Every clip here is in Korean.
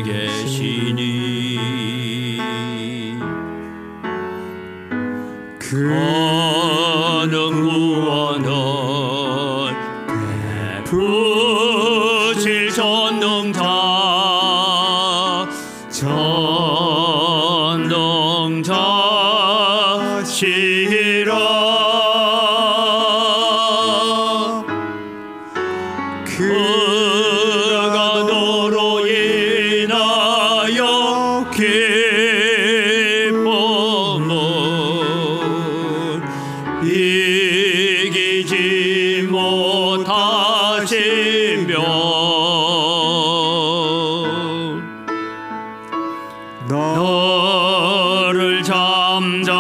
계시니 그는 구원을 베푸실 전능자시라 그가 너로 인하여 기쁨을 이기지 못하시며 너를 잠잠히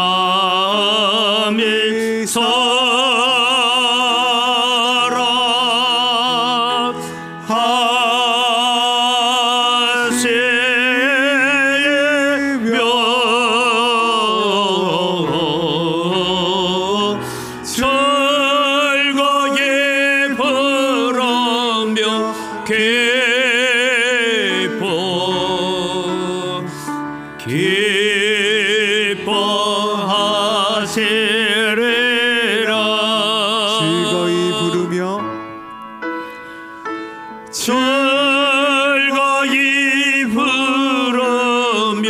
즐거이 부르며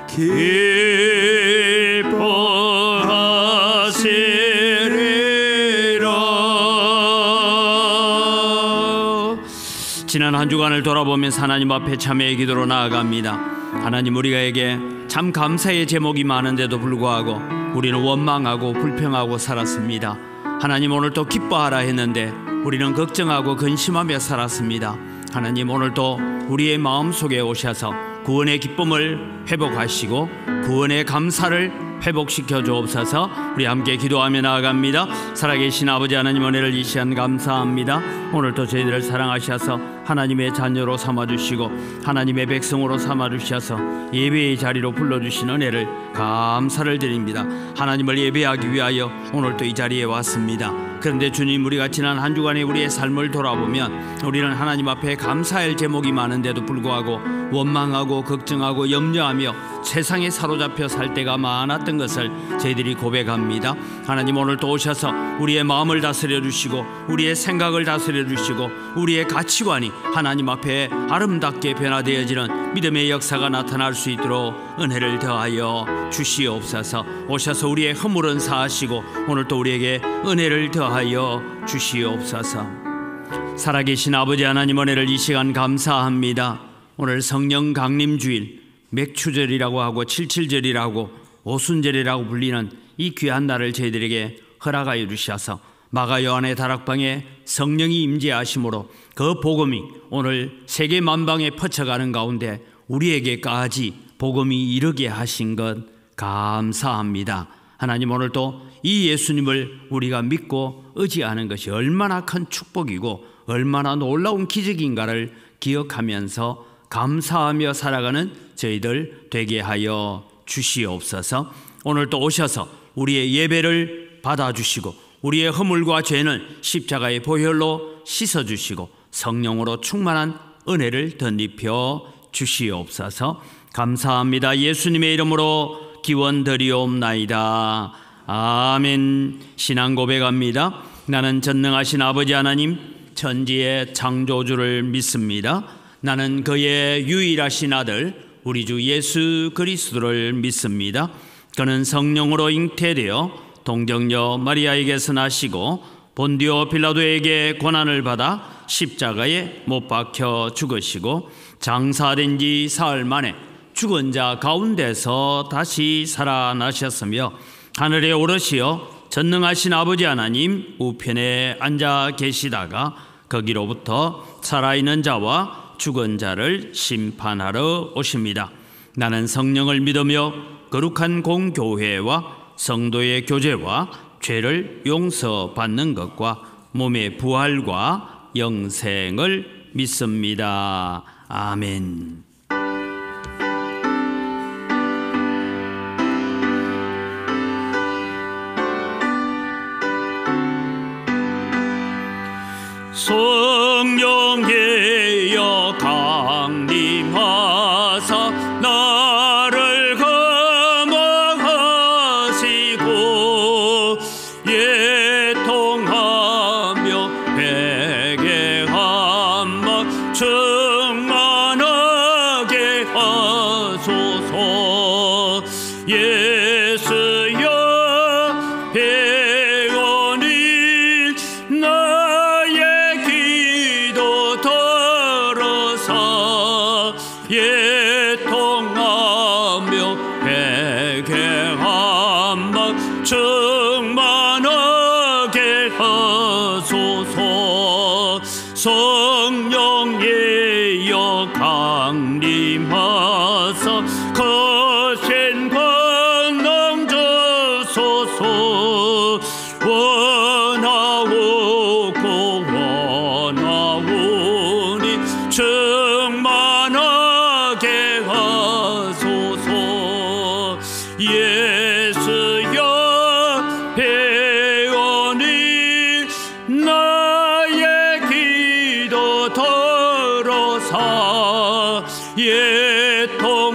기뻐하시리라. 지난 한 주간을 돌아보면서 하나님 앞에 참회의 기도로 나아갑니다. 하나님, 우리에게 참 감사의 제목이 많은데도 불구하고 우리는 원망하고 불평하고 살았습니다. 하나님, 오늘도 기뻐하라 했는데 우리는 걱정하고 근심하며 살았습니다. 하나님, 오늘도 우리의 마음속에 오셔서 구원의 기쁨을 회복하시고 구원의 감사를 회복시켜 주옵소서. 우리 함께 기도하며 나아갑니다. 살아계신 아버지 하나님, 은혜를 이 시간 감사합니다. 오늘도 저희들을 사랑하셔서 하나님의 자녀로 삼아주시고 하나님의 백성으로 삼아주셔서 예배의 자리로 불러주신 은혜를 감사를 드립니다. 하나님을 예배하기 위하여 오늘도 이 자리에 왔습니다. 그런데 주님, 우리가 지난 한 주간의 우리의 삶을 돌아보면 우리는 하나님 앞에 감사할 제목이 많은데도 불구하고 원망하고 걱정하고 염려하며 세상에 사로잡혀 살 때가 많았던 것을 저희들이 고백합니다. 하나님, 오늘도 오셔서 우리의 마음을 다스려 주시고 우리의 생각을 다스려 주시고 우리의 가치관이 하나님 앞에 아름답게 변화되어지는 믿음의 역사가 나타날 수 있도록 은혜를 더하여 주시옵소서. 오셔서 우리의 허물은 사하시고 오늘도 우리에게 은혜를 더하여 주시옵소서. 살아계신 아버지 하나님, 은혜를 이 시간 감사합니다. 오늘 성령 강림주일, 맥추절이라고 하고 칠칠절이라고 오순절이라고 불리는 이 귀한 날을 저희들에게 허락하여 주셔서 마가 요한의 다락방에 성령이 임재하심으로 그 복음이 오늘 세계 만방에 퍼쳐가는 가운데 우리에게까지 복음이 이르게 하신 것 감사합니다. 하나님, 오늘도 이 예수님을 우리가 믿고 의지하는 것이 얼마나 큰 축복이고 얼마나 놀라운 기적인가를 기억하면서 감사하며 살아가는 저희들 되게 하여 주시옵소서. 오늘도 오셔서 우리의 예배를 받아주시고 우리의 허물과 죄는 십자가의 보혈로 씻어주시고 성령으로 충만한 은혜를 덧입혀 주시옵소서. 감사합니다. 예수님의 이름으로 기원드리옵나이다. 아멘. 신앙 고백합니다. 나는 전능하신 아버지 하나님, 천지의 창조주를 믿습니다. 나는 그의 유일하신 아들 우리 주 예수 그리스도를 믿습니다. 그는 성령으로 잉태되어 동정녀 마리아에게서 나시고 본디오 빌라도에게 고난을 받아 십자가에 못 박혀 죽으시고 장사된 지 사흘 만에 죽은 자 가운데서 다시 살아나셨으며 하늘에 오르시어 전능하신 아버지 하나님 우편에 앉아 계시다가 거기로부터 살아있는 자와 죽은 자를 심판하러 오십니다. 나는 성령을 믿으며 거룩한 공교회와 성도의 교제와 죄를 용서받는 것과 몸의 부활과 영생을 믿습니다. 아멘. 성령이여 강림하사 나를 감화하시고 예통하며 베개 한번 충만하게 하소서. 예수여 배우니 나의 기도 들어서 예통하며 베개 한번 충만하게 하소서. 성령이여 강림하사 거센 권능 주소서. 원하옵고 원하오니 충만하게 하소서. 예수여 배우니 나의 기도 들어서 예통하며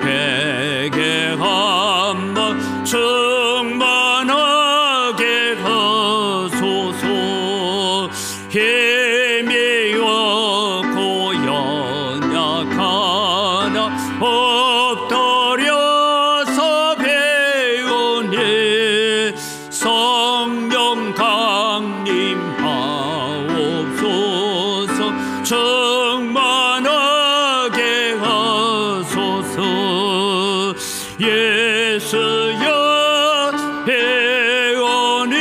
베개 한번 충만하게 하소서. 힘이었고 연약하나 엎드려서 배우니 성령 강림하옵소서. 충만하게 하소서. 예수여 배우니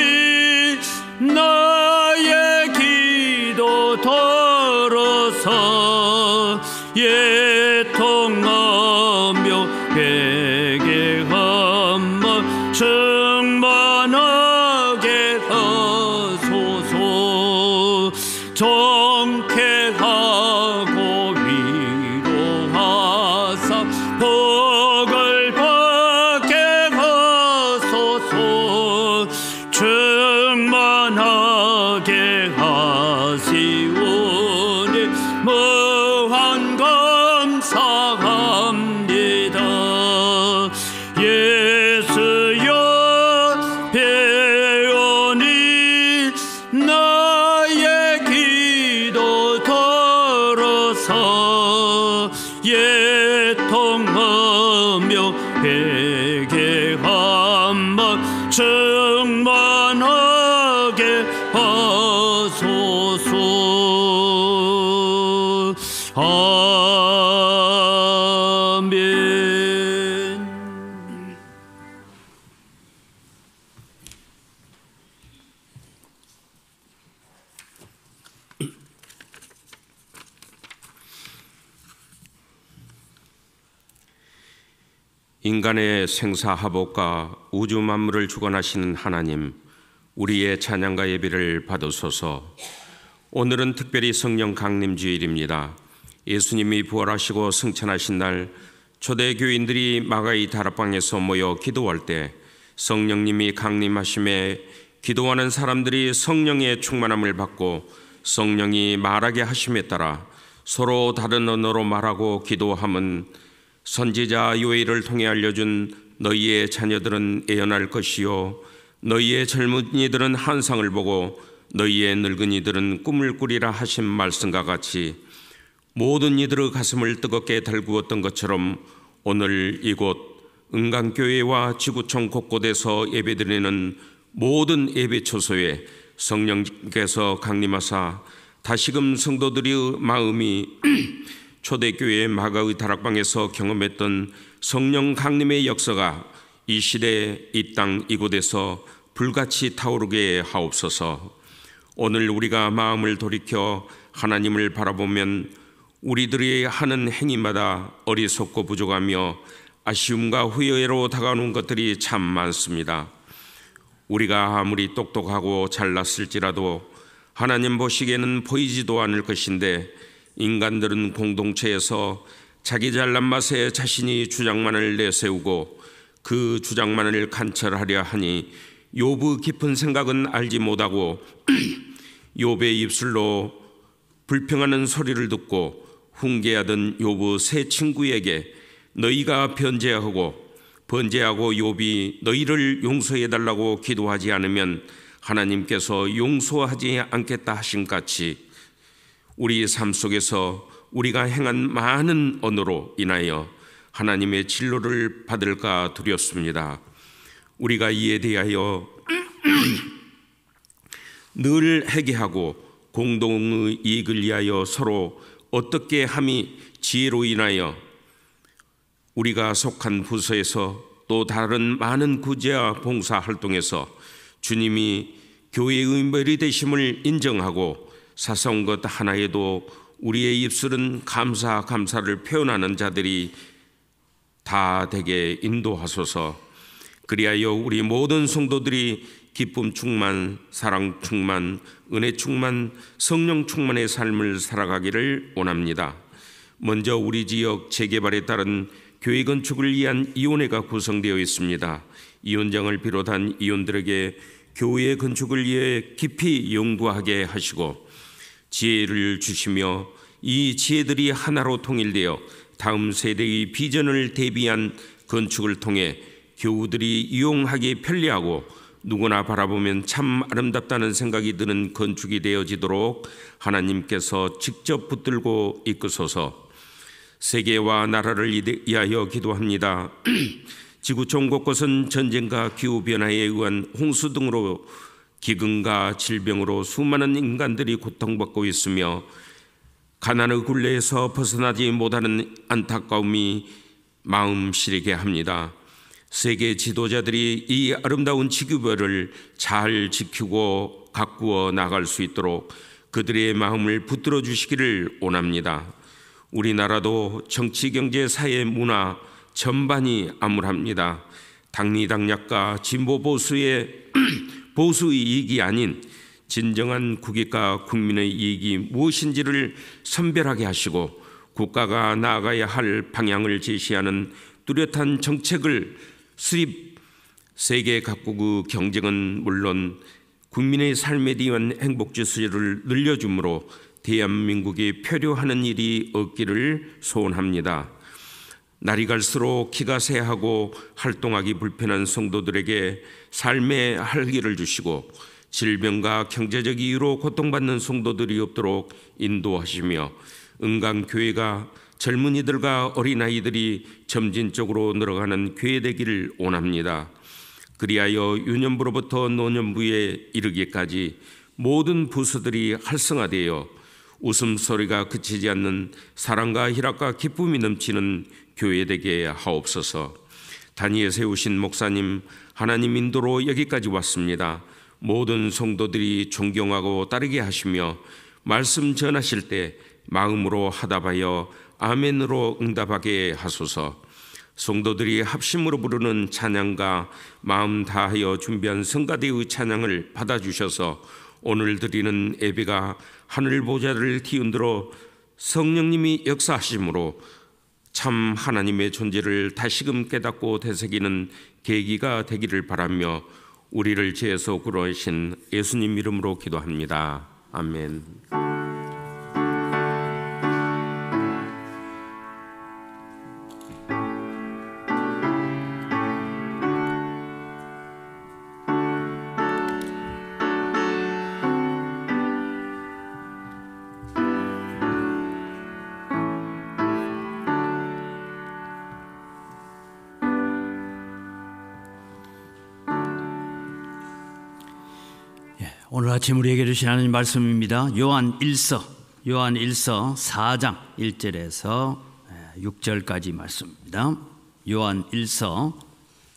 나의 기도 들어서 예통하며 베개 한번 충만하게 하소서. 정케하고 위로하사 복을 받게 하소서. 충만하게 하시오니 무한 감사합니다. 예수여 배우니 나의 기도 들어서 예통하며 베개 한번 충만하게 하소서. 아멘. 인간의 생사화복과 우주 만물을 주관하시는 하나님, 우리의 찬양과 예배를 받으소서. 오늘은 특별히 성령 강림주일입니다. 예수님이 부활하시고 승천하신 날 초대교인들이 마가의 다락방에서 모여 기도할 때 성령님이 강림하심에 기도하는 사람들이 성령의 충만함을 받고 성령이 말하게 하심에 따라 서로 다른 언어로 말하고 기도함은 선지자 요엘을 통해 알려준 너희의 자녀들은 애언할 것이요 너희의 젊은이들은 환상을 보고 너희의 늙은이들은 꿈을 꾸리라 하신 말씀과 같이 모든 이들의 가슴을 뜨겁게 달구었던 것처럼 오늘 이곳 은강교회와 지구촌 곳곳에서 예배드리는 모든 예배 처소에 성령께서 강림하사 다시금 성도들의 마음이 초대교회 마가의 다락방에서 경험했던 성령 강림의 역사가 이 시대 이 땅 이곳에서 불같이 타오르게 하옵소서. 오늘 우리가 마음을 돌이켜 하나님을 바라보면 우리들이 하는 행위마다 어리석고 부족하며 아쉬움과 후회로 다가오는 것들이 참 많습니다. 우리가 아무리 똑똑하고 잘났을지라도 하나님 보시기에는 보이지도 않을 것인데 인간들은 공동체에서 자기 잘난 맛에 자신이 주장만을 내세우고 그 주장만을 관철하려 하니 욥의 깊은 생각은 알지 못하고 욥의 입술로 불평하는 소리를 듣고 훈계하던 욥의 세 친구에게 너희가 번제하고 욥이 너희를 용서해달라고 기도하지 않으면 하나님께서 용서하지 않겠다 하신 같이 우리 삶 속에서 우리가 행한 많은 언어로 인하여 하나님의 진노를 받을까 두렵습니다. 우리가 이에 대하여 늘 회개하고 공동의 이익을 위하여 서로 어떻게 함이 지혜로 인하여 우리가 속한 부서에서 또 다른 많은 구제와 봉사 활동에서 주님이 교회의 머리 되심을 인정하고 사소한 것 하나에도 우리의 입술은 감사를 표현하는 자들이 다 되게 인도하소서. 그리하여 우리 모든 성도들이 기쁨 충만, 사랑 충만, 은혜 충만, 성령 충만의 삶을 살아가기를 원합니다. 먼저 우리 지역 재개발에 따른 교회 건축을 위한 이혼회가 구성되어 있습니다. 이혼장을 비롯한 이혼들에게 교회 건축을 위해 깊이 연구하게 하시고 지혜를 주시며 이 지혜들이 하나로 통일되어 다음 세대의 비전을 대비한 건축을 통해 교우들이 이용하기 편리하고 누구나 바라보면 참 아름답다는 생각이 드는 건축이 되어지도록 하나님께서 직접 붙들고 이끄소서. 세계와 나라를 위하여 기도합니다. 지구촌 곳곳은 전쟁과 기후변화에 의한 홍수 등으로 기근과 질병으로 수많은 인간들이 고통받고 있으며 가난의 굴레에서 벗어나지 못하는 안타까움이 마음 시리게 합니다. 세계 지도자들이 이 아름다운 지구별을 잘 지키고 가꾸어 나갈 수 있도록 그들의 마음을 붙들어 주시기를 원합니다. 우리나라도 정치, 경제, 사회, 문화 전반이 암울합니다. 당리당략과 진보 보수의 이익이 아닌 진정한 국익과 국민의 이익이 무엇인지를 선별하게 하시고 국가가 나아가야 할 방향을 제시하는 뚜렷한 정책을 수립, 세계 각국의 경쟁은 물론 국민의 삶에 대한 행복 지수를 늘려주므로 대한민국이 표류하는 일이 없기를 소원합니다. 날이 갈수록 기가 새하고 활동하기 불편한 성도들에게 삶의 활기를 주시고 질병과 경제적 이유로 고통받는 성도들이 없도록 인도하시며 은강교회가 젊은이들과 어린아이들이 점진적으로 늘어가는 교회 되기를 원합니다. 그리하여 유년부로부터 노년부에 이르기까지 모든 부서들이 활성화되어 웃음소리가 그치지 않는 사랑과 희락과 기쁨이 넘치는 교회 되게 하옵소서. 단위에 세우신 목사님 하나님 인도로 여기까지 왔습니다. 모든 성도들이 존경하고 따르게 하시며 말씀 전하실 때 마음으로 하답하여 아멘으로 응답하게 하소서. 성도들이 합심으로 부르는 찬양과 마음 다하여 준비한 성가대의 찬양을 받아주셔서 오늘 드리는 예배가 하늘 보좌를 뒤흔들어 성령님이 역사하심으로 참 하나님의 존재를 다시금 깨닫고 되새기는 계기가 되기를 바라며 우리를 죄에서 구원하신 예수님 이름으로 기도합니다. 아멘. 오늘 아침 우리에게 주신 하나님 말씀입니다. 요한 1서 4장 1절에서 6절까지 말씀입니다. 요한 1서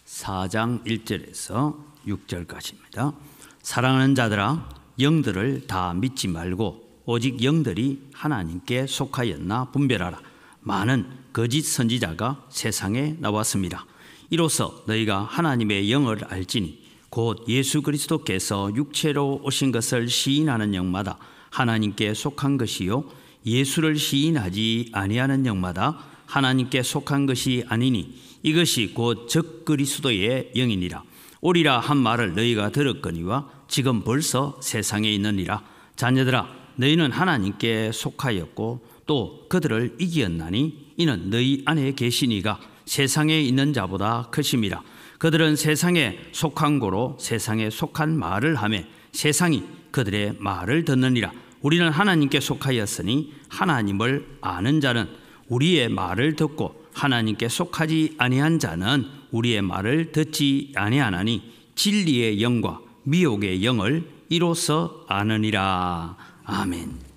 4장 1절에서 6절까지입니다. 사랑하는 자들아, 영들을 다 믿지 말고 오직 영들이 하나님께 속하였나 분별하라. 많은 거짓 선지자가 세상에 나왔습니다. 이로써 너희가 하나님의 영을 알지니 곧 예수 그리스도께서 육체로 오신 것을 시인하는 영마다 하나님께 속한 것이요 예수를 시인하지 아니하는 영마다 하나님께 속한 것이 아니니 이것이 곧 적 그리스도의 영이니라. 오리라 한 말을 너희가 들었거니와 지금 벌써 세상에 있느니라. 자녀들아, 너희는 하나님께 속하였고 또 그들을 이기었나니 이는 너희 안에 계시니가 세상에 있는 자보다 크심이라. 그들은 세상에 속한 고로 세상에 속한 말을 하며 세상이 그들의 말을 듣느니라. 우리는 하나님께 속하였으니 하나님을 아는 자는 우리의 말을 듣고 하나님께 속하지 아니한 자는 우리의 말을 듣지 아니하나니 진리의 영과 미혹의 영을 이로써 아느니라. 아멘.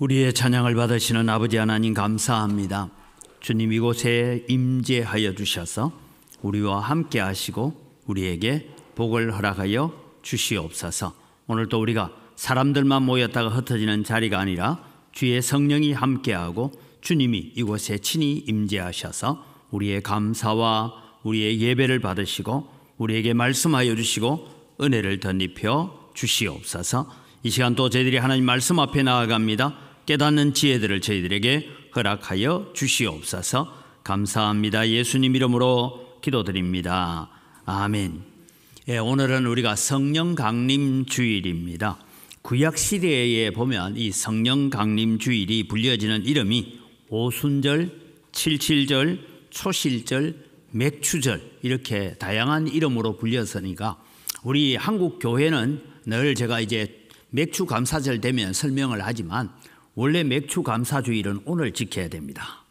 우리의 찬양을 받으시는 아버지 하나님 감사합니다. 주님 이곳에 임재하여 주셔서 우리와 함께 하시고 우리에게 복을 허락하여 주시옵소서. 오늘도 우리가 사람들만 모였다가 흩어지는 자리가 아니라 주의 성령이 함께하고 주님이 이곳에 친히 임재하셔서 우리의 감사와 우리의 예배를 받으시고 우리에게 말씀하여 주시고 은혜를 덧입혀 주시옵소서. 이 시간 또 저희들이 하나님 말씀 앞에 나아갑니다. 깨닫는 지혜들을 저희들에게 허락하여 주시옵소서. 감사합니다. 예수님 이름으로 기도드립니다. 아멘. 오늘은 우리가 성령 강림 주일입니다. 구약 시대에 보면 이 성령 강림 주일이 불려지는 이름이 오순절, 칠칠절, 초실절, 맥추절 이렇게 다양한 이름으로 불렸으니까 우리 한국 교회는 늘 제가 이제 맥추 감사절 되면 설명을 하지만 원래 맥추 감사주일은 오늘 지켜야 됩니다.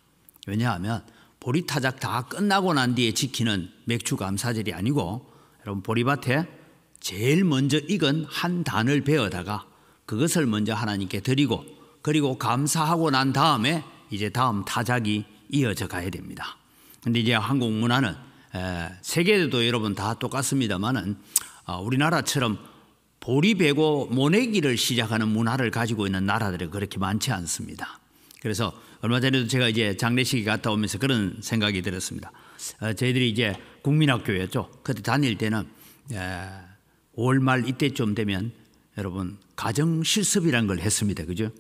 왜냐하면 보리타작 다 끝나고 난 뒤에 지키는 맥추 감사절이 아니고 여러분 보리밭에 제일 먼저 익은 한 단을 베어다가 그것을 먼저 하나님께 드리고 그리고 감사하고 난 다음에 이제 다음 타작이 이어져 가야 됩니다. 근데 이제 한국 문화는 세계도 여러분 다 똑같습니다만은 우리나라처럼 보리 베고 모내기를 시작하는 문화를 가지고 있는 나라들이 그렇게 많지 않습니다. 그래서 얼마 전에도 제가 이제 장례식에 갔다 오면서 그런 생각이 들었습니다. 저희들이 이제 국민학교였죠. 그때 다닐 때는 5월 말 이때쯤 되면 여러분 가정 실습이라는 걸 했습니다. 그죠?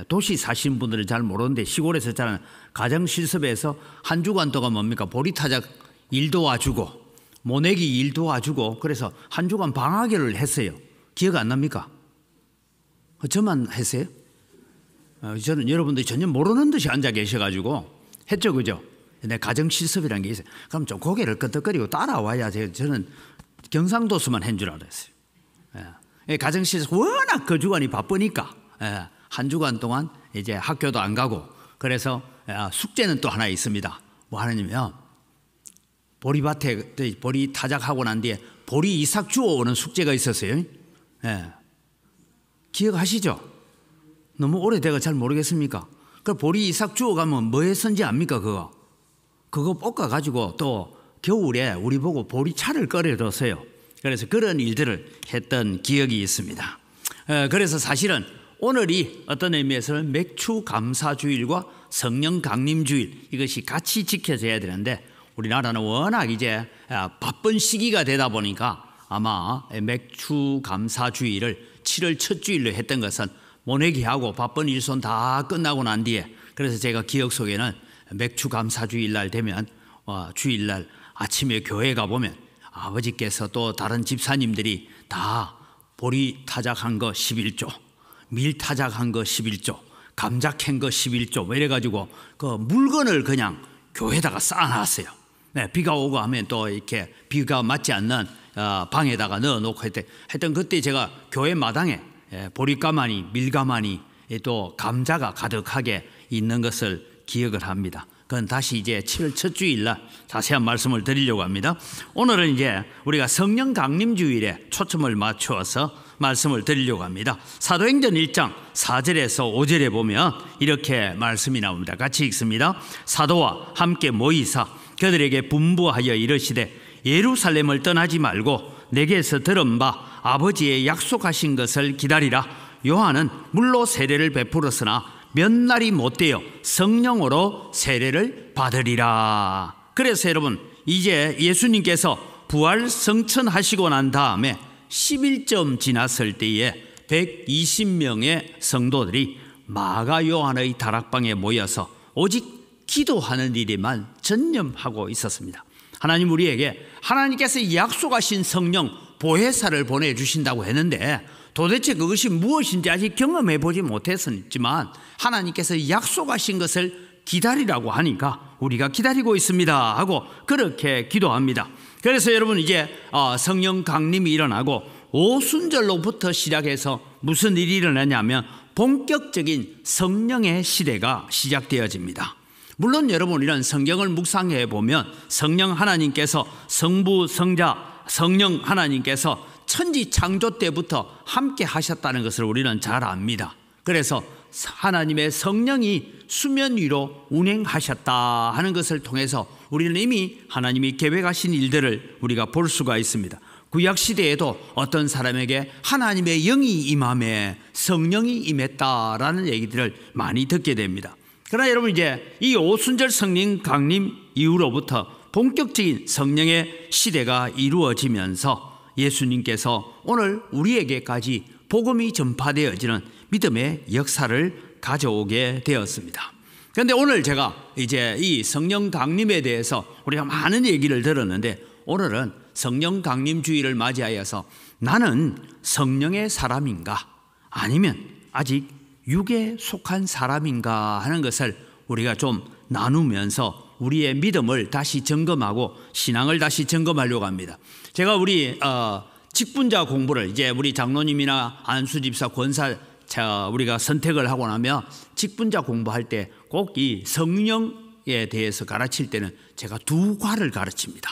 도시 사시는 분들은 잘 모르는데 시골에서 자라는 가정 실습에서 한 주간 동안 뭡니까? 보리타작 일 도와주고 모내기 일 도와주고 그래서 한 주간 방학회를 했어요. 기억 안 납니까? 저만 했어요? 저는 여러분들이 전혀 모르는 듯이 앉아 계셔가지고 했죠, 그죠? 내 가정 실습이라는 게 있어요. 그럼 좀 고개를 끄덕거리고 따라와야 저는 경상도수만 한 줄 알았어요. 가정 실습 워낙 그 주간이 바쁘니까 한 주간 동안 이제 학교도 안 가고 그래서 숙제는 또 하나 있습니다. 뭐 하느냐면 보리밭에 보리 타작하고 난 뒤에 보리 이삭 주워오는 숙제가 있었어요. 기억하시죠? 너무 오래돼가 잘 모르겠습니까? 그 보리 이삭 주워가면 뭐에 선지 압니까? 그거 볶아가지고 또 겨울에 우리 보고 보리차를 끓여줬어요. 그래서 그런 일들을 했던 기억이 있습니다. 그래서 사실은 오늘이 어떤 의미에서는 맥추 감사주일과 성령 강림주일 이것이 같이 지켜져야 되는데 우리나라는 워낙 이제 바쁜 시기가 되다 보니까 아마 맥추 감사주일을 7월 첫 주일로 했던 것은 모내기하고 바쁜 일손 다 끝나고 난 뒤에 그래서 제가 기억 속에는 맥추 감사주일날 되면 주일날 아침에 교회 가보면 아버지께서 또 다른 집사님들이 다 보리 타작한 거 11조 밀 타작한 거 11조 감자 캔 거 11조 뭐 이래가지고 그 물건을 그냥 교회에다가 쌓아놨어요. 비가 오고 하면 또 이렇게 비가 맞지 않는 방에다가 넣어놓고 하여튼 그때 제가 교회 마당에 보리가마니 밀가마니 또 감자가 가득하게 있는 것을 기억을 합니다. 그건 다시 이제 7월 첫 주일날 자세한 말씀을 드리려고 합니다. 오늘은 이제 우리가 성령 강림 주일에 초점을 맞추어서 말씀을 드리려고 합니다. 사도행전 1장 4절에서 5절에 보면 이렇게 말씀이 나옵니다. 같이 읽습니다. 사도와 함께 모이사 그들에게 분부하여 이르시되 예루살렘을 떠나지 말고 내게서 들은 바 아버지의 약속하신 것을 기다리라. 요한은 물로 세례를 베풀었으나 몇 날이 못되어 성령으로 세례를 받으리라. 그래서 여러분 이제 예수님께서 부활 성천하시고 난 다음에 10일쯤 지났을 때에 120명의 성도들이 마가 요한의 다락방에 모여서 오직 기도하는 일에만 전념하고 있었습니다. 하나님 우리에게 하나님께서 약속하신 성령 보혜사를 보내주신다고 했는데 도대체 그것이 무엇인지 아직 경험해 보지 못했지만 하나님께서 약속하신 것을 기다리라고 하니까 우리가 기다리고 있습니다 하고 그렇게 기도합니다. 그래서 여러분 이제 성령 강림이 일어나고 오순절로부터 시작해서 무슨 일이 일어나냐면 본격적인 성령의 시대가 시작되어집니다. 물론 여러분 이런 성경을 묵상해 보면 성령 하나님께서 성부 성자 성령 하나님께서 천지 창조 때부터 함께 하셨다는 것을 우리는 잘 압니다. 그래서 하나님의 성령이 수면 위로 운행하셨다 하는 것을 통해서 우리는 이미 하나님이 계획하신 일들을 우리가 볼 수가 있습니다. 구약시대에도 어떤 사람에게 하나님의 영이 임함에 성령이 임했다라는 얘기들을 많이 듣게 됩니다. 그러나 여러분 이제 이 오순절 성령 강림 이후로부터 본격적인 성령의 시대가 이루어지면서 예수님께서 오늘 우리에게까지 복음이 전파되어지는 믿음의 역사를 가져오게 되었습니다. 그런데 오늘 제가 이제 이 성령 강림에 대해서 우리가 많은 얘기를 들었는데, 오늘은 성령 강림 주일을 맞이하여서 나는 성령의 사람인가 아니면 아직 육에 속한 사람인가 하는 것을 우리가 좀 나누면서 우리의 믿음을 다시 점검하고 신앙을 다시 점검하려고 합니다. 제가 우리 직분자 공부를 이제 우리 장로님이나 안수집사 권사 우리가 선택을 하고 나면 직분자 공부할 때 꼭 이 성령에 대해서 가르칠 때는 제가 두 과를 가르칩니다.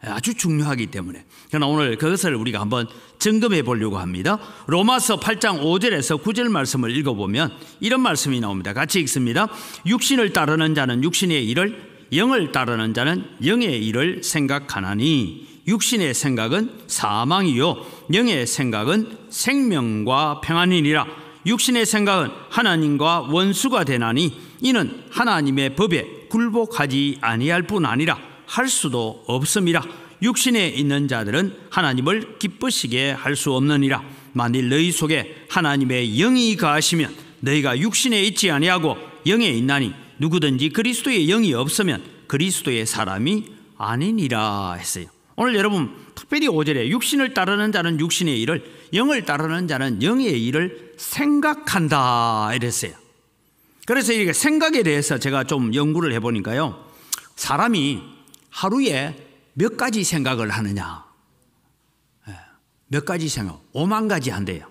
아주 중요하기 때문에. 그러나 오늘 그것을 우리가 한번 점검해 보려고 합니다. 로마서 8장 5절에서 9절 말씀을 읽어보면 이런 말씀이 나옵니다. 같이 읽습니다. 육신을 따르는 자는 육신의 일을, 영을 따르는 자는 영의 일을 생각하나니 육신의 생각은 사망이요 영의 생각은 생명과 평안이니라. 육신의 생각은 하나님과 원수가 되나니 이는 하나님의 법에 굴복하지 아니할 뿐 아니라 할 수도 없음이라. 육신에 있는 자들은 하나님을 기쁘시게 할 수 없느니라. 만일 너희 속에 하나님의 영이 거하시면 너희가 육신에 있지 아니하고 영에 있나니 누구든지 그리스도의 영이 없으면 그리스도의 사람이 아니니라 했어요. 오늘 여러분 특별히 5절에 육신을 따르는 자는 육신의 일을, 영을 따르는 자는 영의 일을 생각한다 이랬어요. 그래서 이렇게 생각에 대해서 제가 좀 연구를 해보니까요, 사람이 하루에 몇 가지 생각을 하느냐, 몇 가지 생각, 5만 가지 한대요.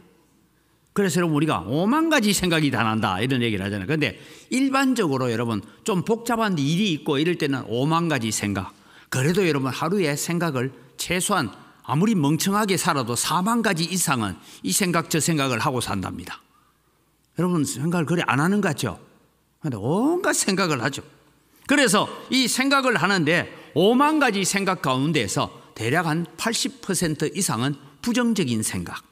그래서 여러분 우리가 5만 가지 생각이 다 난다 이런 얘기를 하잖아요. 그런데 일반적으로 여러분 좀 복잡한 일이 있고 이럴 때는 5만 가지 생각, 그래도 여러분 하루에 생각을 최소한 아무리 멍청하게 살아도 4만 가지 이상은 이 생각 저 생각을 하고 산답니다. 여러분 생각을 그래 안 하는 것 같죠? 그런데 온갖 생각을 하죠. 그래서 이 생각을 하는데 5만 가지 생각 가운데서 대략 한 80% 이상은 부정적인 생각,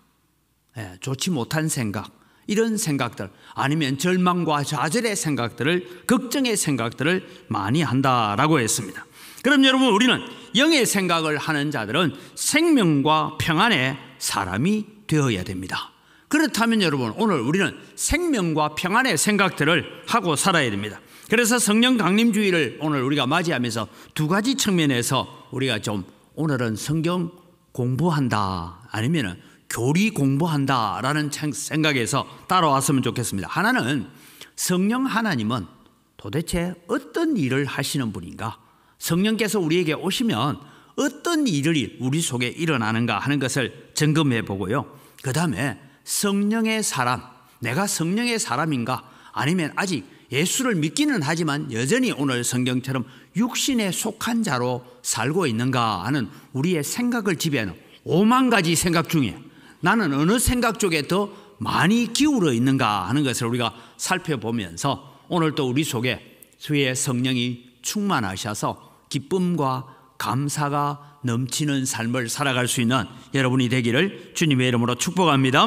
좋지 못한 생각, 이런 생각들, 아니면 절망과 좌절의 생각들을, 걱정의 생각들을 많이 한다라고 했습니다. 그럼 여러분 우리는 영의 생각을 하는 자들은 생명과 평안의 사람이 되어야 됩니다. 그렇다면 여러분 오늘 우리는 생명과 평안의 생각들을 하고 살아야 됩니다. 그래서 성령 강림주의를 오늘 우리가 맞이하면서 두 가지 측면에서 우리가 좀 오늘은 성경 공부한다 아니면 교리 공부한다라는 생각에서 따라왔으면 좋겠습니다. 하나는 성령 하나님은 도대체 어떤 일을 하시는 분인가, 성령께서 우리에게 오시면 어떤 일이 우리 속에 일어나는가 하는 것을 점검해 보고요. 그 다음에 성령의 사람, 내가 성령의 사람인가 아니면 아직 예수를 믿기는 하지만 여전히 오늘 성경처럼 육신에 속한 자로 살고 있는가 하는 우리의 생각을 지배하는 5만 가지 생각 중에 나는 어느 생각 쪽에 더 많이 기울어 있는가 하는 것을 우리가 살펴보면서 오늘 또 우리 속에 주의 성령이 충만하셔서 기쁨과 감사가 넘치는 삶을 살아갈 수 있는 여러분이 되기를 주님의 이름으로 축복합니다.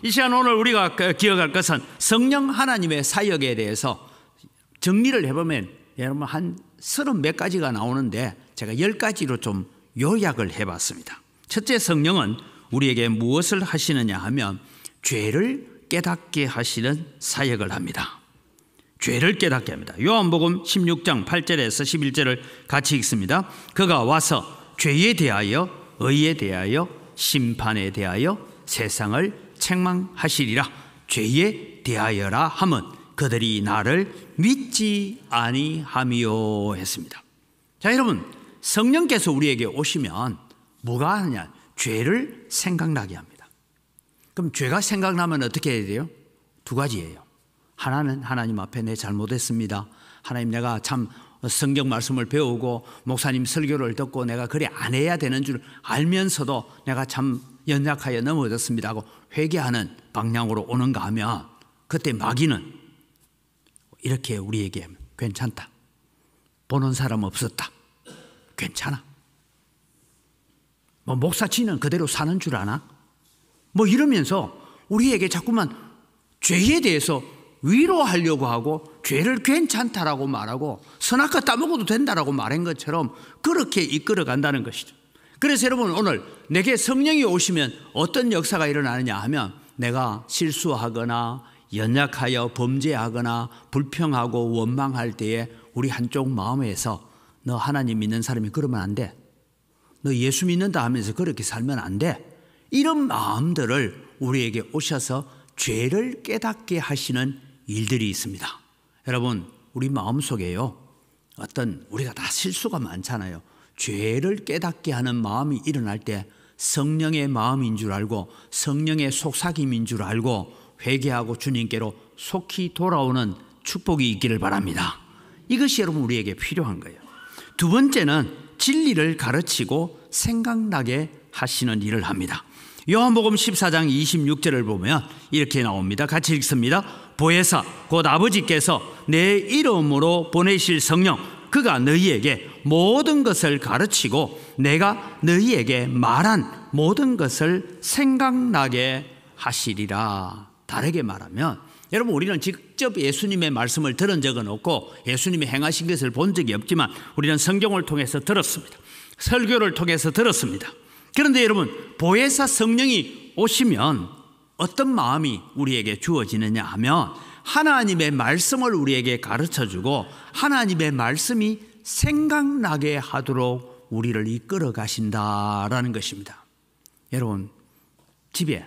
이 시간 오늘 우리가 기억할 것은 성령 하나님의 사역에 대해서 정리를 해보면 여러분 한 30몇 가지가 나오는데 제가 10가지로 좀 요약을 해봤습니다. 첫째, 성령은 우리에게 무엇을 하시느냐 하면 죄를 깨닫게 하시는 사역을 합니다. 죄를 깨닫게 합니다. 요한복음 16장 8절에서 11절을 같이 읽습니다. 그가 와서 죄에 대하여, 의에 대하여, 심판에 대하여 세상을 책망하시리라. 죄에 대하여라 함은 그들이 나를 믿지 아니함이요 했습니다. 자, 여러분 성령께서 우리에게 오시면 뭐가 하느냐? 죄를 생각나게 합니다. 그럼 죄가 생각나면 어떻게 해야 돼요? 두 가지예요. 하나는 하나님 앞에 내 잘못했습니다. 하나님, 내가 참 성경 말씀을 배우고 목사님 설교를 듣고 내가 그래 안 해야 되는 줄 알면서도 내가 참 연약하여 넘어졌습니다 하고 회개하는 방향으로 오는가 하면 그때 마귀는 이렇게 우리에게 괜찮다, 보는 사람 없었다, 괜찮아, 뭐 목사치는 그대로 사는 줄 아나, 뭐 이러면서 우리에게 자꾸만 죄에 대해서 위로하려고 하고 죄를 괜찮다라고 말하고 선악과 따먹어도 된다라고 말한 것처럼 그렇게 이끌어 간다는 것이죠. 그래서 여러분 오늘 내게 성령이 오시면 어떤 역사가 일어나느냐 하면 내가 실수하거나 연약하여 범죄하거나 불평하고 원망할 때에 우리 한쪽 마음에서 너 하나님 믿는 사람이 그러면 안 돼. 너 예수 믿는다 하면서 그렇게 살면 안 돼. 이런 마음들을 우리에게 오셔서 죄를 깨닫게 하시는 일들이 있습니다. 여러분, 우리 마음속에요, 우리가 다 실수가 많잖아요. 죄를 깨닫게 하는 마음이 일어날 때 성령의 마음인 줄 알고 성령의 속삭임인 줄 알고 회개하고 주님께로 속히 돌아오는 축복이 있기를 바랍니다. 이것이 여러분 우리에게 필요한 거예요. 두 번째는 진리를 가르치고 생각나게 하시는 일을 합니다. 요한복음 14장 26절을 보면 이렇게 나옵니다. 같이 읽습니다. 보혜사 곧 아버지께서 내 이름으로 보내실 성령 그가 너희에게 모든 것을 가르치고 내가 너희에게 말한 모든 것을 생각나게 하시리라. 다르게 말하면 여러분, 우리는 직접 예수님의 말씀을 들은 적은 없고 예수님이 행하신 것을 본 적이 없지만 우리는 성경을 통해서 들었습니다. 설교를 통해서 들었습니다. 그런데 여러분, 보혜사 성령이 오시면 어떤 마음이 우리에게 주어지느냐 하면 하나님의 말씀을 우리에게 가르쳐주고 하나님의 말씀이 생각나게 하도록 우리를 이끌어 가신다라는 것입니다. 여러분, 집에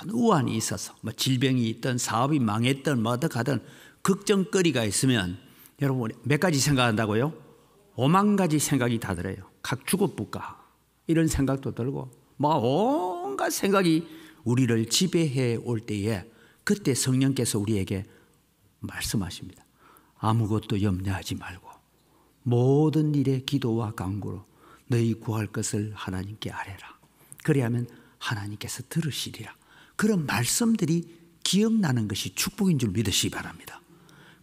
큰 우환이 있어서 질병이 있든 사업이 망했든 뭐 어떡하든 걱정거리가 있으면 여러분 몇 가지 생각한다고요? 5만 가지 생각이 다 들어요. 각 죽어볼까 이런 생각도 들고 온갖 생각이 우리를 지배해 올 때에 그때 성령께서 우리에게 말씀하십니다. 아무것도 염려하지 말고 모든 일에 기도와 간구로 너희 구할 것을 하나님께 아뢰라. 그리하면 하나님께서 들으시리라. 그런 말씀들이 기억나는 것이 축복인 줄 믿으시기 바랍니다.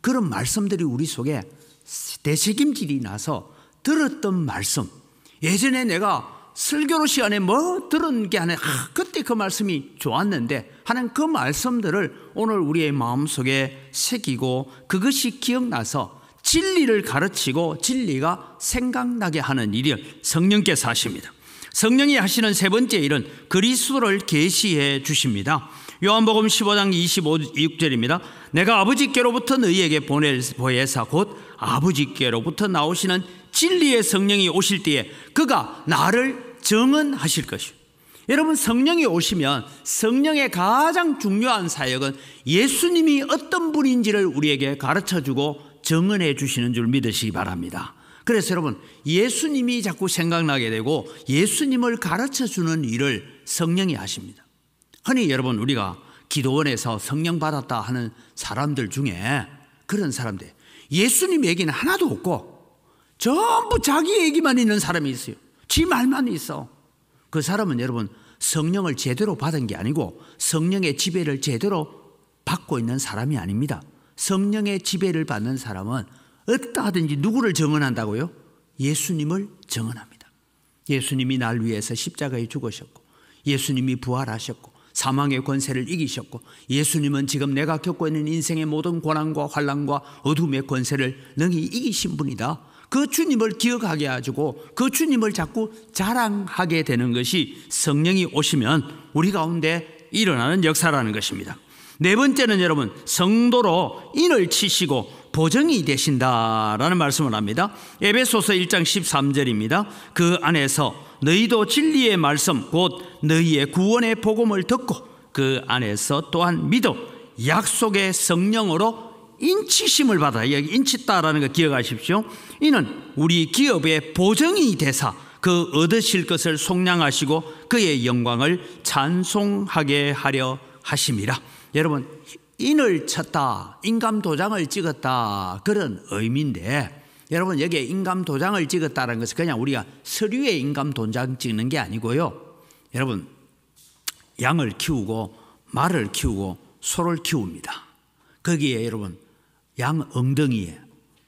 그런 말씀들이 우리 속에 되새김질이 나서 들었던 말씀, 예전에 내가 설교로 시간에 뭐 들은 게 아니라 그때 그 말씀이 좋았는데 하는 그 말씀들을 오늘 우리의 마음속에 새기고 그것이 기억나서 진리를 가르치고 진리가 생각나게 하는 일을 성령께서 하십니다. 성령이 하시는 세 번째 일은 그리스도를 계시해 주십니다. 요한복음 15장 26절입니다. 내가 아버지께로부터 너희에게 보낼 보혜사 곧 아버지께로부터 나오시는 진리의 성령이 오실 때에 그가 나를 증언하실 것이요. 여러분, 성령이 오시면 성령의 가장 중요한 사역은 예수님이 어떤 분인지를 우리에게 가르쳐주고 증언해 주시는 줄 믿으시기 바랍니다. 그래서 여러분, 예수님이 자꾸 생각나게 되고 예수님을 가르쳐주는 일을 성령이 하십니다. 흔히 여러분, 우리가 기도원에서 성령 받았다 하는 사람들 중에 그런 사람들, 예수님 얘기는 하나도 없고 전부 자기 얘기만 있는 사람이 있어요. 지 말만 있어. 그 사람은 여러분 성령을 제대로 받은 게 아니고 성령의 지배를 제대로 받고 있는 사람이 아닙니다. 성령의 지배를 받는 사람은 어디다 하든지 누구를 증언한다고요? 예수님을 증언합니다. 예수님이 날 위해서 십자가에 죽으셨고 예수님이 부활하셨고 사망의 권세를 이기셨고 예수님은 지금 내가 겪고 있는 인생의 모든 고난과 환난과 어둠의 권세를 능히 이기신 분이다. 그 주님을 기억하게 해주고 그 주님을 자꾸 자랑하게 되는 것이 성령이 오시면 우리 가운데 일어나는 역사라는 것입니다. 네 번째는 여러분, 성도로 인을 치시고 보정이 되신다라는 말씀을 합니다. 에베소서 1장 13절입니다. 그 안에서 너희도 진리의 말씀 곧 너희의 구원의 복음을 듣고 그 안에서 또한 믿어 약속의 성령으로 인치심을 받아. 여기 인치다라는 거 기억하십시오. 이는 우리 기업의 보정이 되사 그 얻으실 것을 속량하시고 그의 영광을 찬송하게 하려 하심이라. 여러분, 인을 쳤다, 인감 도장을 찍었다, 그런 의미인데 여러분, 여기에 인감 도장을 찍었다는 것은 그냥 우리가 서류에 인감 도장 찍는 게 아니고요. 여러분, 양을 키우고 말을 키우고 소를 키웁니다. 거기에 여러분 양 엉덩이에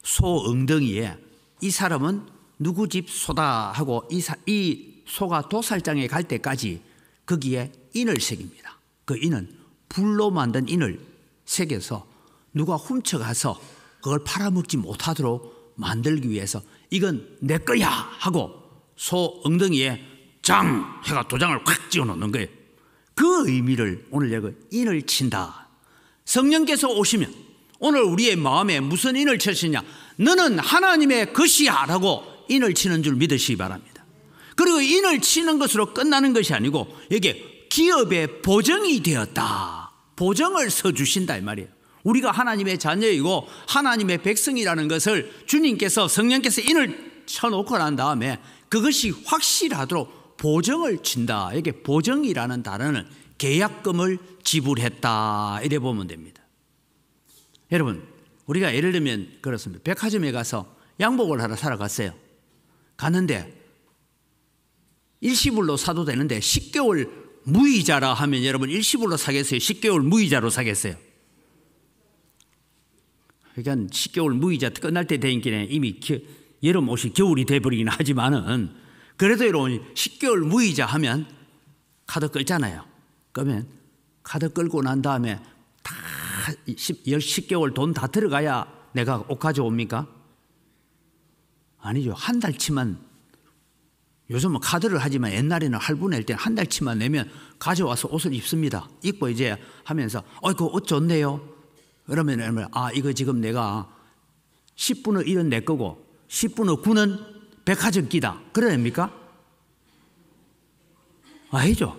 소 엉덩이에 이 사람은 누구 집 소다 하고 이 소가 도살장에 갈 때까지 거기에 인을 새깁니다. 그 인은 불로 만든 인을 새겨서 누가 훔쳐가서 그걸 팔아먹지 못하도록 만들기 위해서 이건 내 거야 하고 소 엉덩이에 장 해가 도장을 확 찍어 놓는 거예요. 그 의미를 오늘 여기 인을 친다. 성령께서 오시면 오늘 우리의 마음에 무슨 인을 치시냐? 너는 하나님의 것이야 라고 인을 치는 줄 믿으시기 바랍니다. 그리고 인을 치는 것으로 끝나는 것이 아니고 이게 기업의 보정이 되었다. 보정을 서주신다 이 말이에요. 우리가 하나님의 자녀이고 하나님의 백성이라는 것을 주님께서 성령께서 인을 쳐놓고 난 다음에 그것이 확실하도록 보정을 친다. 이게 보정이라는 단어는 계약금을 지불했다 이래 보면 됩니다. 여러분, 우리가 예를 들면 그렇습니다. 백화점에 가서 양복을 하나 사러 갔어요. 갔는데 일시불로 사도 되는데 10개월 무이자라 하면 여러분 일시불로 사겠어요? 10개월 무이자로 사겠어요? 그러니까 10개월 무이자 끝날 때 되니까 이미 여름 옷이 겨울이 돼버리긴 하지만은 그래도 여러분 10개월 무이자 하면 카드 끌잖아요. 그러면 카드 끌고 난 다음에 다 10개월 돈 다 들어가야 내가 옷 가져옵니까? 아니죠. 한 달치만, 요즘은 카드를 하지만 옛날에는 할부 낼 때 한 달치만 내면 가져와서 옷을 입습니다. 입고 이제 하면서 그 옷 좋네요. 그러면 이거 지금 내가 10분의 1은 내 거고 10분의 9는 백화점 끼다. 그래냅니까? 아니죠.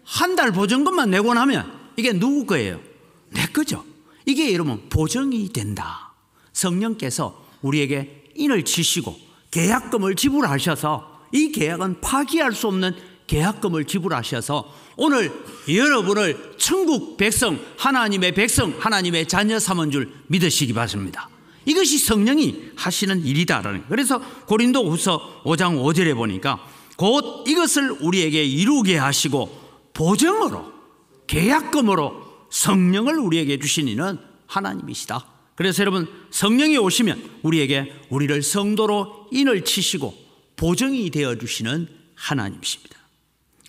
한 달 보증금만 내고 나면 이게 누구 거예요? 내 거죠. 이게 여러분 보증이 된다. 성령께서 우리에게 인을 치시고 계약금을 지불하셔서 이 계약은 파기할 수 없는 계약금을 지불하셔서 오늘 여러분을 천국 백성, 하나님의 백성, 하나님의 자녀 삼은 줄 믿으시기 바랍니다. 이것이 성령이 하시는 일이다라는 거예요. 그래서 고린도후서 5장 5절에 보니까 곧 이것을 우리에게 이루게 하시고 보증으로, 계약금으로 성령을 우리에게 주신 이는 하나님이시다. 그래서 여러분, 성령이 오시면 우리를 성도로 인을 치시고 보증이 되어주시는 하나님이십니다.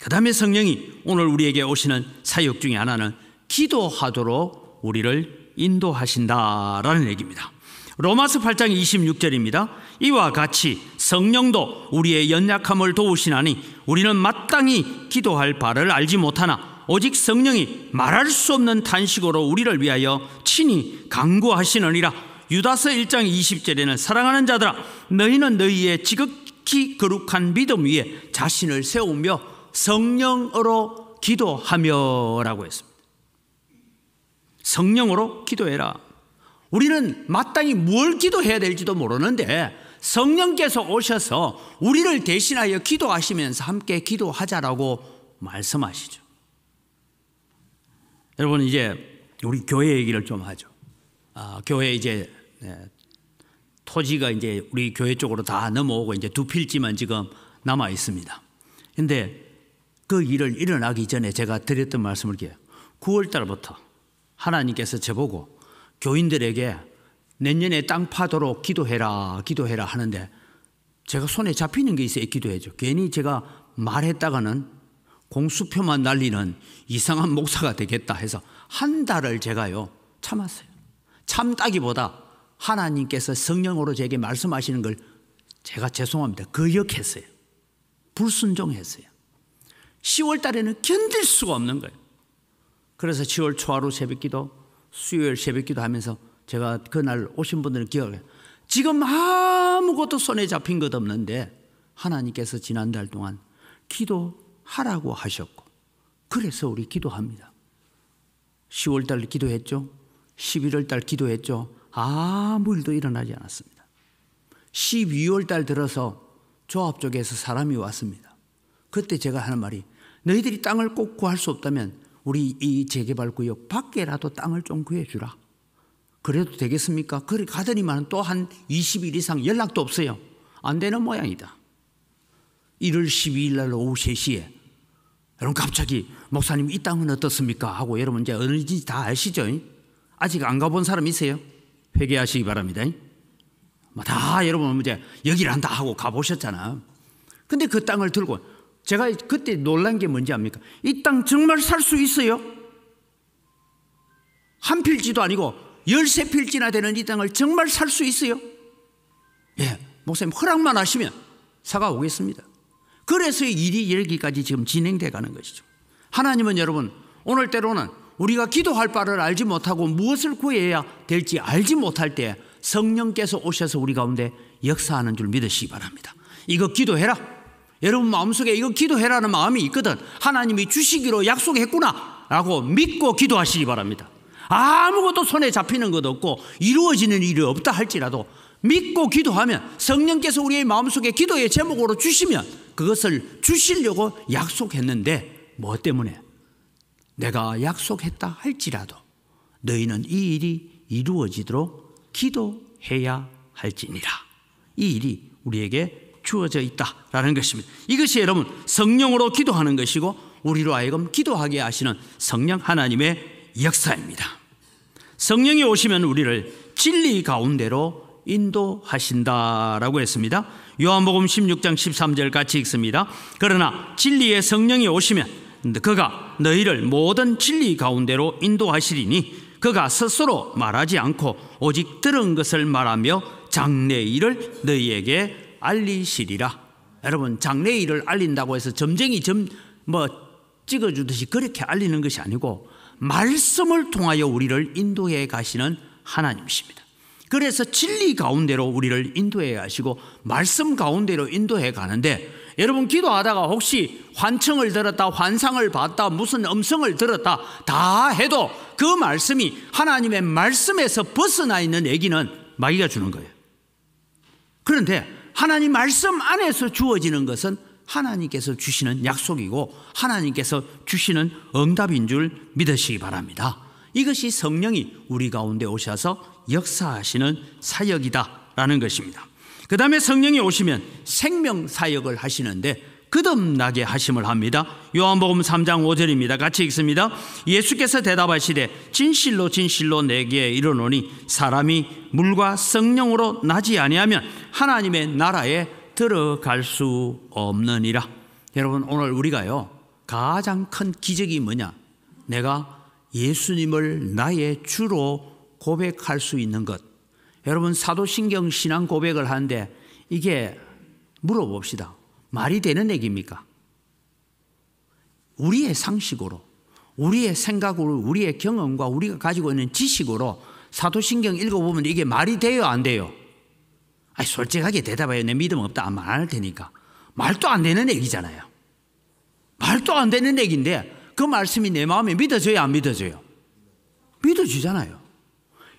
그 다음에 성령이 오늘 우리에게 오시는 사역 중에 하나는 기도하도록 우리를 인도하신다라는 얘기입니다. 로마서 8장 26절입니다. 이와 같이 성령도 우리의 연약함을 도우시나니 우리는 마땅히 기도할 바를 알지 못하나 오직 성령이 말할 수 없는 탄식으로 우리를 위하여 친히 간구하시느니라. 유다서 1장 20절에는 사랑하는 자들아 너희는 너희의 지극히 거룩한 믿음 위에 자신을 세우며 성령으로 기도하며 라고 했습니다. 성령으로 기도해라. 우리는 마땅히 뭘 기도해야 될지도 모르는데 성령께서 오셔서 우리를 대신하여 기도하시면서 함께 기도하자라고 말씀하시죠. 여러분, 이제 우리 교회 얘기를 좀 하죠. 교회 이제 토지가 이제 우리 교회 쪽으로 다 넘어오고 이제 2필지만 지금 남아 있습니다. 근데 그 일을 일어나기 전에 제가 드렸던 말씀을 이렇게 9월 달부터 하나님께서 저보고 교인들에게 내년에 땅 파도록 기도해라 하는데 제가 손에 잡히는 게 있어야 기도해죠. 괜히 제가 말했다가는 공수표만 날리는 이상한 목사가 되겠다 해서 한 달을 제가요 참았어요. 참다기보다 하나님께서 성령으로 제게 말씀하시는 걸 제가 죄송합니다. 거역했어요. 불순종했어요. 10월 달에는 견딜 수가 없는 거예요. 그래서 10월 초하루 새벽기도, 수요일 새벽기도 하면서 제가 그날 오신 분들은 기억해요. 지금 아무것도 손에 잡힌 것 없는데 하나님께서 지난달 동안 기도하라고 하셨고 그래서 우리 기도합니다. 10월 달 기도했죠. 11월 달 기도했죠. 아무 일도 일어나지 않았습니다. 12월 달 들어서 조합 쪽에서 사람이 왔습니다. 그때 제가 하는 말이 너희들이 땅을 꼭 구할 수 없다면 우리 이 재개발구역 밖에라도 땅을 좀 구해주라. 그래도 되겠습니까? 그래 가더니만 또 한 20일 이상 연락도 없어요. 안 되는 모양이다. 1월 12일 날 오후 3시에 여러분 갑자기 목사님 이 땅은 어떻습니까? 하고 여러분 이제 어느지 다 아시죠? 아직 안 가본 사람 있어요? 회개하시기 바랍니다. 다 여러분 이제 여기를 한다 하고 가보셨잖아. 근데 그 땅을 들고 제가 그때 놀란 게 뭔지 압니까? 이 땅 정말 살 수 있어요? 한 필지도 아니고 13필지나 되는 이 땅을 정말 살 수 있어요? 예, 목사님 허락만 하시면 사가 오겠습니다. 그래서 일이 여기까지 지금 진행돼 가는 것이죠. 하나님은 여러분 오늘때로는 우리가 기도할 바를 알지 못하고 무엇을 구해야 될지 알지 못할 때 성령께서 오셔서 우리 가운데 역사하는 줄 믿으시기 바랍니다. 이거 기도해라. 여러분 마음속에 이거 기도해라는 마음이 있거든. 하나님이 주시기로 약속했구나 라고 믿고 기도하시기 바랍니다. 아무것도 손에 잡히는 것 없고 이루어지는 일이 없다 할지라도 믿고 기도하면 성령께서 우리의 마음속에 기도의 제목으로 주시면 그것을 주시려고 약속했는데 뭐 때문에? 내가 약속했다 할지라도 너희는 이 일이 이루어지도록 기도해야 할지니라. 이 일이 우리에게 주어져 있다라는 것입니다. 이것이 여러분 성령으로 기도하는 것이고 우리로 하여금 기도하게 하시는 성령 하나님의 역사입니다. 성령이 오시면 우리를 진리 가운데로 인도하신다라고 했습니다. 요한복음 16장 13절 같이 읽습니다. 그러나 진리의 성령이 오시면 그가 너희를 모든 진리 가운데로 인도하시리니 그가 스스로 말하지 않고 오직 들은 것을 말하며 장래의 일을 너희에게 알리시리라. 여러분 장래의 일을 알린다고 해서 점쟁이 찍어주듯이 그렇게 알리는 것이 아니고 말씀을 통하여 우리를 인도해 가시는 하나님이십니다. 그래서 진리 가운데로 우리를 인도해 가시고 말씀 가운데로 인도해 가는데 여러분 기도하다가 혹시 환청을 들었다 환상을 봤다 무슨 음성을 들었다 다 해도 그 말씀이 하나님의 말씀에서 벗어나 있는 얘기는 마귀가 주는 거예요. 그런데 하나님 말씀 안에서 주어지는 것은 하나님께서 주시는 약속이고 하나님께서 주시는 응답인 줄 믿으시기 바랍니다. 이것이 성령이 우리 가운데 오셔서 역사하시는 사역이다라는 것입니다. 그 다음에 성령이 오시면 생명사역을 하시는데 거듭나게 하심을 합니다. 요한복음 3장 5절입니다. 같이 읽습니다. 예수께서 대답하시되 진실로 진실로 내게 이르노니 사람이 물과 성령으로 나지 아니하면 하나님의 나라에 들어갈 수 없느니라. 여러분 오늘 우리가요 가장 큰 기적이 뭐냐? 내가 예수님을 나의 주로 고백할 수 있는 것. 여러분 사도신경 신앙 고백을 하는데 이게 물어봅시다. 말이 되는 얘기입니까? 우리의 상식으로 우리의 생각으로 우리의 경험과 우리가 가지고 있는 지식으로 사도신경 읽어보면 이게 말이 돼요 안 돼요? 아니, 솔직하게 대답해요. 내 믿음 없다 안 할 테니까. 말도 안 되는 얘기잖아요. 말도 안 되는 얘기인데 그 말씀이 내 마음에 믿어져요 안 믿어져요? 믿어지잖아요.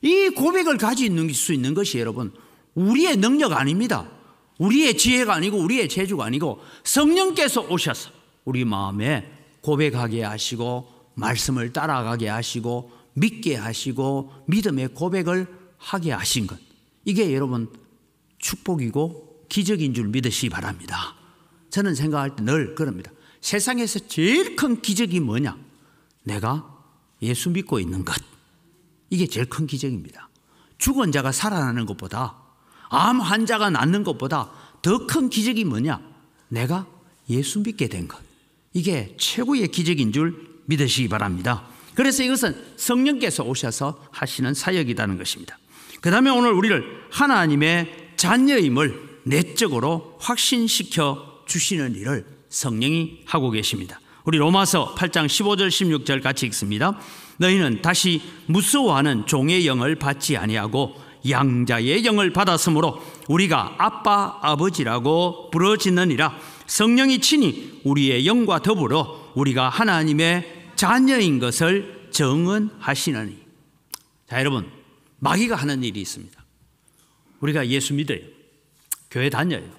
이 고백을 가질 수 있는 것이 여러분 우리의 능력 아닙니다. 우리의 지혜가 아니고 우리의 재주가 아니고 성령께서 오셔서 우리 마음에 고백하게 하시고 말씀을 따라가게 하시고 믿게 하시고 믿음의 고백을 하게 하신 것. 이게 여러분 축복이고 기적인 줄 믿으시기 바랍니다. 저는 생각할 때 늘 그럽니다. 세상에서 제일 큰 기적이 뭐냐? 내가 예수 믿고 있는 것. 이게 제일 큰 기적입니다. 죽은 자가 살아나는 것보다 암 환자가 낫는 것보다 더 큰 기적이 뭐냐? 내가 예수 믿게 된 것. 이게 최고의 기적인 줄 믿으시기 바랍니다. 그래서 이것은 성령께서 오셔서 하시는 사역이라는 것입니다. 그 다음에 오늘 우리를 하나님의 자녀임을 내적으로 확신시켜 주시는 일을 성령이 하고 계십니다. 우리 로마서 8장 15절 16절 같이 읽습니다. 너희는 다시 무서워하는 종의 영을 받지 아니하고 양자의 영을 받았으므로 우리가 아빠 아버지라고 부르짖느니라. 성령이 친히 우리의 영과 더불어 우리가 하나님의 자녀인 것을 증언하시느니. 자 여러분 마귀가 하는 일이 있습니다. 우리가 예수 믿어요. 교회 다녀요.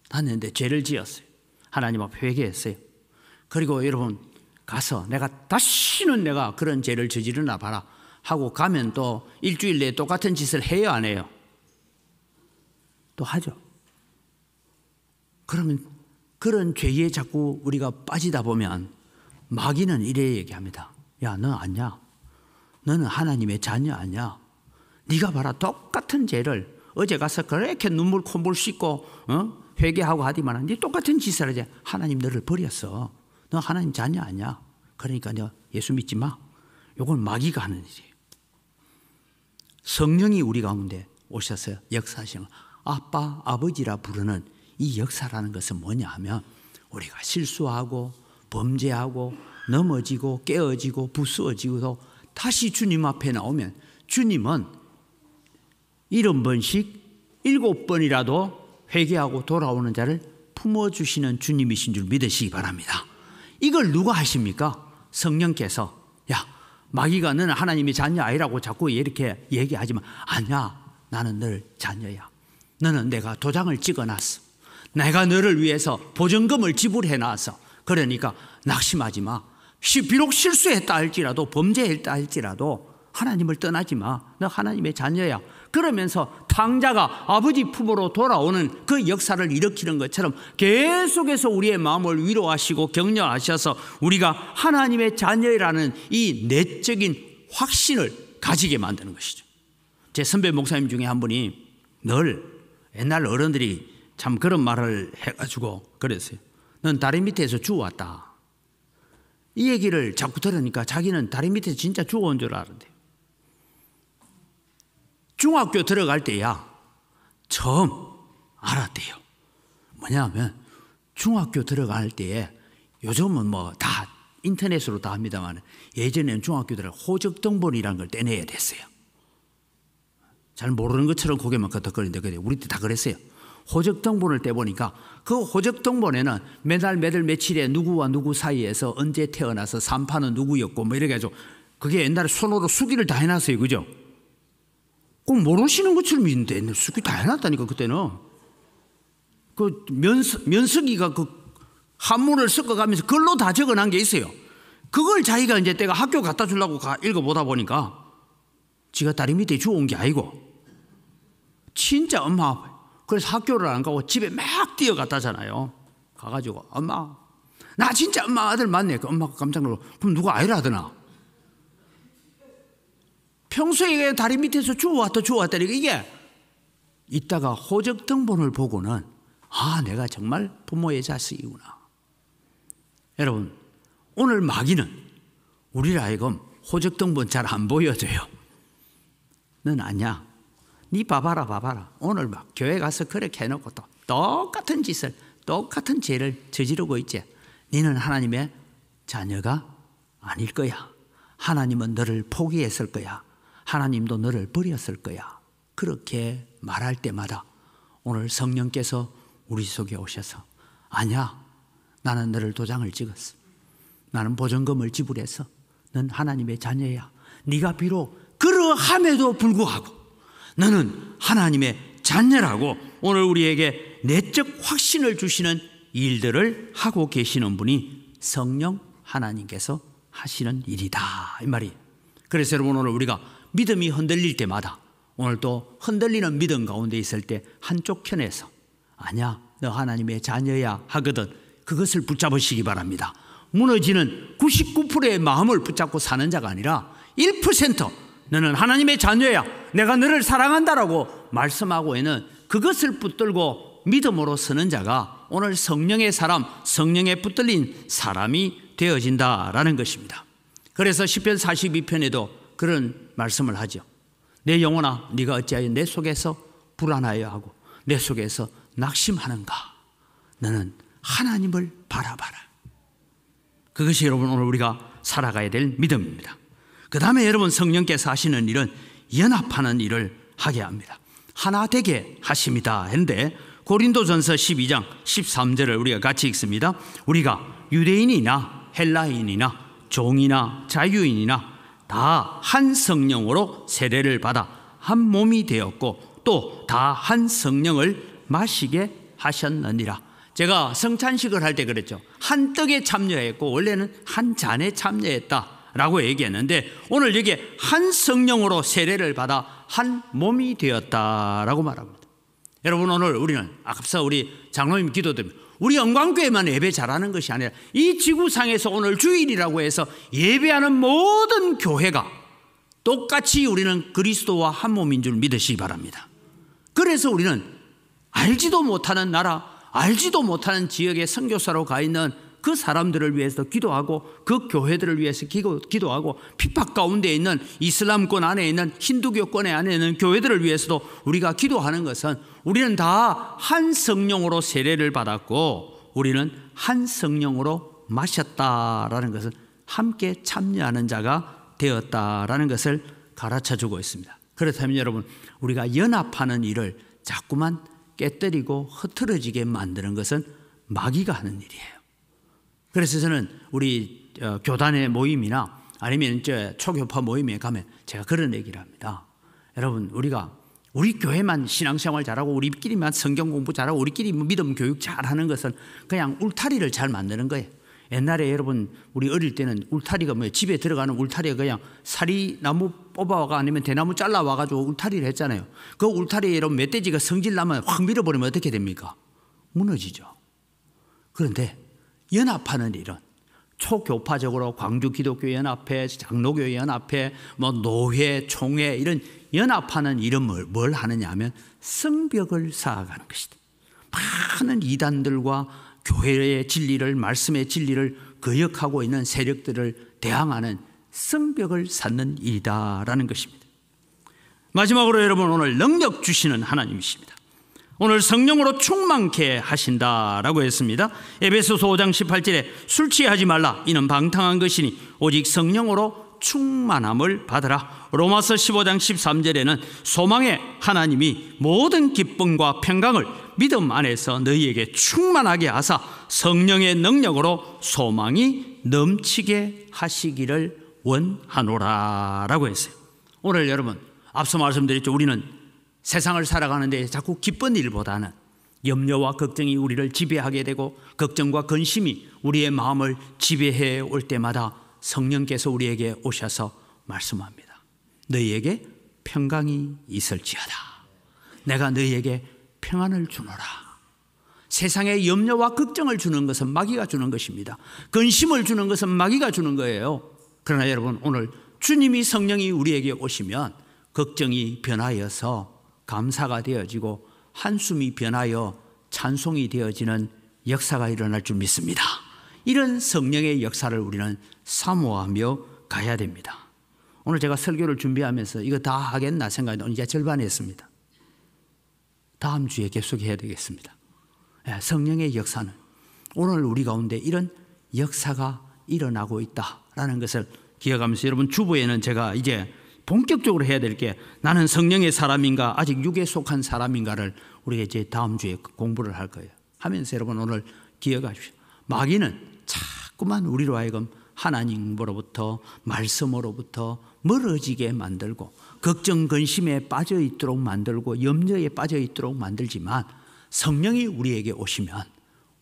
다녔는데 죄를 지었어요. 하나님 앞에 회개했어요. 그리고 여러분 가서 다시는 내가 그런 죄를 저지르나 봐라 하고 가면 또 일주일 내에 똑같은 짓을 해요 안 해요? 또 하죠. 그러면 그런 죄에 자꾸 우리가 빠지다 보면 마귀는 이래 얘기합니다. 야, 너 아니야. 너는 하나님의 자녀 아니야. 네가 봐라 똑같은 죄를 어제 가서 그렇게 눈물 콧물 씻고 회개하고 하디만 네 똑같은 짓을 하지. 하나님 너를 버렸어. 너 하나님 자녀 아니야. 그러니까 너 예수 믿지 마. 이건 마귀가 하는 일이에요. 성령이 우리 가운데 오셔서 역사하시는 아빠 아버지라 부르는 이 역사라는 것은 뭐냐 하면 우리가 실수하고 범죄하고 넘어지고 깨어지고 부수어지고도 다시 주님 앞에 나오면 주님은 70번씩 7번이라도 회개하고 돌아오는 자를 품어주시는 주님이신 줄 믿으시기 바랍니다. 이걸 누가 하십니까? 성령께서. 야, 마귀가 너는 하나님의 자녀 아니라고 자꾸 이렇게 얘기하지만 아니야, 나는 늘 자녀야. 너는 내가 도장을 찍어놨어. 내가 너를 위해서 보증금을 지불해놨어. 그러니까 낙심하지 마. 비록 실수했다 할지라도 범죄했다 할지라도 하나님을 떠나지 마. 너 하나님의 자녀야. 그러면서 탕자가 아버지 품으로 돌아오는 그 역사를 일으키는 것처럼 계속해서 우리의 마음을 위로하시고 격려하셔서 우리가 하나님의 자녀라는 이 내적인 확신을 가지게 만드는 것이죠. 제 선배 목사님 중에 한 분이 늘 옛날 어른들이 참 그런 말을 해가지고 그랬어요. 넌 다리 밑에서 주워왔다. 이 얘기를 자꾸 들으니까 자기는 다리 밑에서 진짜 주워온 줄 알았대요. 중학교 들어갈 때야 처음 알았대요. 뭐냐면 중학교 들어갈 때에 요즘은 뭐 다 인터넷으로 다 합니다만 예전에는 중학교 들어갈 호적등본이라는 걸 떼내야 됐어요. 잘 모르는 것처럼 고개만 끄덕거리는데 우리 때 다 그랬어요. 호적등본을 떼보니까 그 호적등본에는 매달 몇월 며칠에 누구와 누구 사이에서 언제 태어나서 산파는 누구였고 뭐 이래가지고 그게 옛날에 손으로 수기를 다 해놨어요. 그죠? 꼭 모르시는 것처럼 있는데 수기 다 해놨다니까. 그때는 그 면석이가 그 한문을 섞어가면서 글로 다 적어놓은 게 있어요. 그걸 자기가 이제 때가 학교 갖다 주려고 읽어보다 보니까 지가 다리 밑에 주워온 게 아니고 진짜 엄마 아빠. 그래서 학교를 안 가고 집에 막 뛰어갔다잖아요. 가가지고 엄마 나 진짜 엄마 아들 맞네. 그 엄마가 깜짝 놀라. 그럼 누가 아니라더나. 평소에 다리 밑에서 주워왔다니까 이게 이따가 호적등본을 보고는 아 내가 정말 부모의 자식이구나. 여러분 오늘 마귀는 우리를 하여금 호적등본 잘 안 보여줘요. 넌 아니야. 니 봐봐라. 오늘 막 교회 가서 그렇게 해놓고 또 똑같은 짓을 똑같은 죄를 저지르고 있지. 니는 하나님의 자녀가 아닐 거야. 하나님은 너를 포기했을 거야. 하나님도 너를 버렸을 거야. 그렇게 말할 때마다 오늘 성령께서 우리 속에 오셔서 아니야. 나는 너를 도장을 찍었어. 나는 보증금을 지불해서 넌 하나님의 자녀야. 네가 비록 그러함에도 불구하고 너는 하나님의 자녀라고 오늘 우리에게 내적 확신을 주시는 일들을 하고 계시는 분이 성령 하나님께서 하시는 일이다 이 말이에요. 그래서 여러분 오늘 우리가 믿음이 흔들릴 때마다 오늘 또 흔들리는 믿음 가운데 있을 때 한쪽 편에서 아니야 너 하나님의 자녀야 하거든 그것을 붙잡으시기 바랍니다. 무너지는 99%의 마음을 붙잡고 사는 자가 아니라 1% 너는 하나님의 자녀야. 내가 너를 사랑한다라고 말씀하고 있는 그것을 붙들고 믿음으로 서는 자가 오늘 성령의 사람, 성령에 붙들린 사람이 되어진다라는 것입니다. 그래서 시편 42편에도 그런 말씀을 하죠. 내 영혼아 네가 어찌하여 내 속에서 불안하여 하고 내 속에서 낙심하는가. 너는 하나님을 바라봐라. 그것이 여러분 오늘 우리가 살아가야 될 믿음입니다. 그 다음에 여러분 성령께서 하시는 일은 연합하는 일을 하게 합니다. 하나 되게 하십니다 했는데 고린도전서 12장 13절을 우리가 같이 읽습니다. 우리가 유대인이나 헬라인이나 종이나 자유인이나 다 한 성령으로 세례를 받아 한 몸이 되었고 또 다 한 성령을 마시게 하셨느니라. 제가 성찬식을 할 때 그랬죠. 한 떡에 참여했고 원래는 한 잔에 참여했다 라고 얘기했는데 오늘 여기에 한 성령으로 세례를 받아 한 몸이 되었다라고 말합니다. 여러분 오늘 우리는 앞서 우리 장로님 기도드립니다. 우리 영광교회만 예배 잘하는 것이 아니라 이 지구상에서 오늘 주일이라고 해서 예배하는 모든 교회가 똑같이 우리는 그리스도와 한 몸인 줄 믿으시기 바랍니다. 그래서 우리는 알지도 못하는 나라, 알지도 못하는 지역에 선교사로 가 있는 그 사람들을 위해서 기도하고 그 교회들을 위해서 기도하고 핍박 가운데 있는 이슬람권 안에 있는 힌두교권 안에 있는 교회들을 위해서도 우리가 기도하는 것은 우리는 다 한 성령으로 세례를 받았고 우리는 한 성령으로 마셨다라는 것을 함께 참여하는 자가 되었다라는 것을 가르쳐주고 있습니다. 그렇다면 여러분, 우리가 연합하는 일을 자꾸만 깨뜨리고 흐트러지게 만드는 것은 마귀가 하는 일이에요. 그래서 저는 우리 교단의 모임이나 아니면 이제 초교파 모임에 가면 제가 그런 얘기를 합니다. 여러분, 우리 교회만 신앙생활 잘하고 우리끼리만 성경 공부 잘하고 우리끼리 믿음 교육 잘하는 것은 그냥 울타리를 잘 만드는 거예요. 옛날에 여러분, 우리 어릴 때는 울타리가 뭐예요? 집에 들어가는 울타리가 그냥 사리나무 뽑아와가 아니면 대나무 잘라와가지고 울타리를 했잖아요. 그 울타리에 여러분 멧돼지가 성질나면 확 밀어버리면 어떻게 됩니까? 무너지죠. 그런데 연합하는 일은 초교파적으로 광주기독교연합회, 장로교연합회, 노회, 총회 이런 연합하는 일은 뭘 하느냐 하면 성벽을 쌓아가는 것이다. 많은 이단들과 교회의 진리를, 말씀의 진리를 거역하고 있는 세력들을 대항하는 성벽을 쌓는 일이다라는 것입니다. 마지막으로 여러분, 오늘 능력 주시는 하나님이십니다. 오늘 성령으로 충만케 하신다라고 했습니다. 에베소서 5장 18절에 술 취하지 말라, 이는 방탕한 것이니 오직 성령으로 충만함을 받으라. 로마서 15장 13절에는 소망의 하나님이 모든 기쁨과 평강을 믿음 안에서 너희에게 충만하게 하사 성령의 능력으로 소망이 넘치게 하시기를 원하노라 라고 했어요. 오늘 여러분, 앞서 말씀드렸죠. 우리는 세상을 살아가는데 자꾸 기쁜 일보다는 염려와 걱정이 우리를 지배하게 되고 걱정과 근심이 우리의 마음을 지배해 올 때마다 성령께서 우리에게 오셔서 말씀합니다. 너희에게 평강이 있을지어다. 내가 너희에게 평안을 주노라. 세상에 염려와 걱정을 주는 것은 마귀가 주는 것입니다. 근심을 주는 것은 마귀가 주는 거예요. 그러나 여러분, 오늘 주님이 성령이 우리에게 오시면 걱정이 변하여서 감사가 되어지고 한숨이 변하여 찬송이 되어지는 역사가 일어날 줄 믿습니다. 이런 성령의 역사를 우리는 사모하며 가야 됩니다. 오늘 제가 설교를 준비하면서 이거 다 하겠나 생각했는데 이제 절반에 했습니다. 다음 주에 계속해야 되겠습니다. 성령의 역사는 오늘 우리 가운데 이런 역사가 일어나고 있다라는 것을 기억하면서 여러분, 주보에는 제가 이제 본격적으로 해야 될 게 나는 성령의 사람인가 아직 육에 속한 사람인가를 우리가 이제 다음 주에 공부를 할 거예요. 하면서 여러분, 오늘 기억하십시오. 마귀는 자꾸만 우리로 하여금 하나님으로부터, 말씀으로부터 멀어지게 만들고 걱정 근심에 빠져 있도록 만들고 염려에 빠져 있도록 만들지만 성령이 우리에게 오시면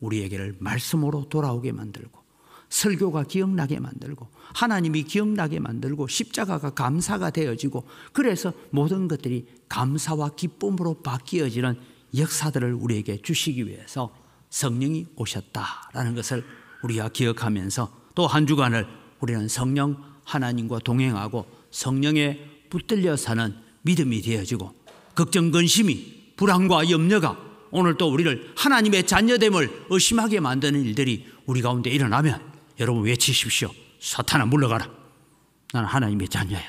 우리에게를 말씀으로 돌아오게 만들고 설교가 기억나게 만들고 하나님이 기억나게 만들고 십자가가 감사가 되어지고 그래서 모든 것들이 감사와 기쁨으로 바뀌어지는 역사들을 우리에게 주시기 위해서 성령이 오셨다라는 것을 우리가 기억하면서 또 한 주간을 우리는 성령 하나님과 동행하고 성령에 붙들려 사는 믿음이 되어지고 걱정 근심이 불안과 염려가 오늘 또 우리를 하나님의 자녀됨을 의심하게 만드는 일들이 우리 가운데 일어나면 여러분 외치십시오. 사탄아 물러가라. 나는 하나님의 자녀야.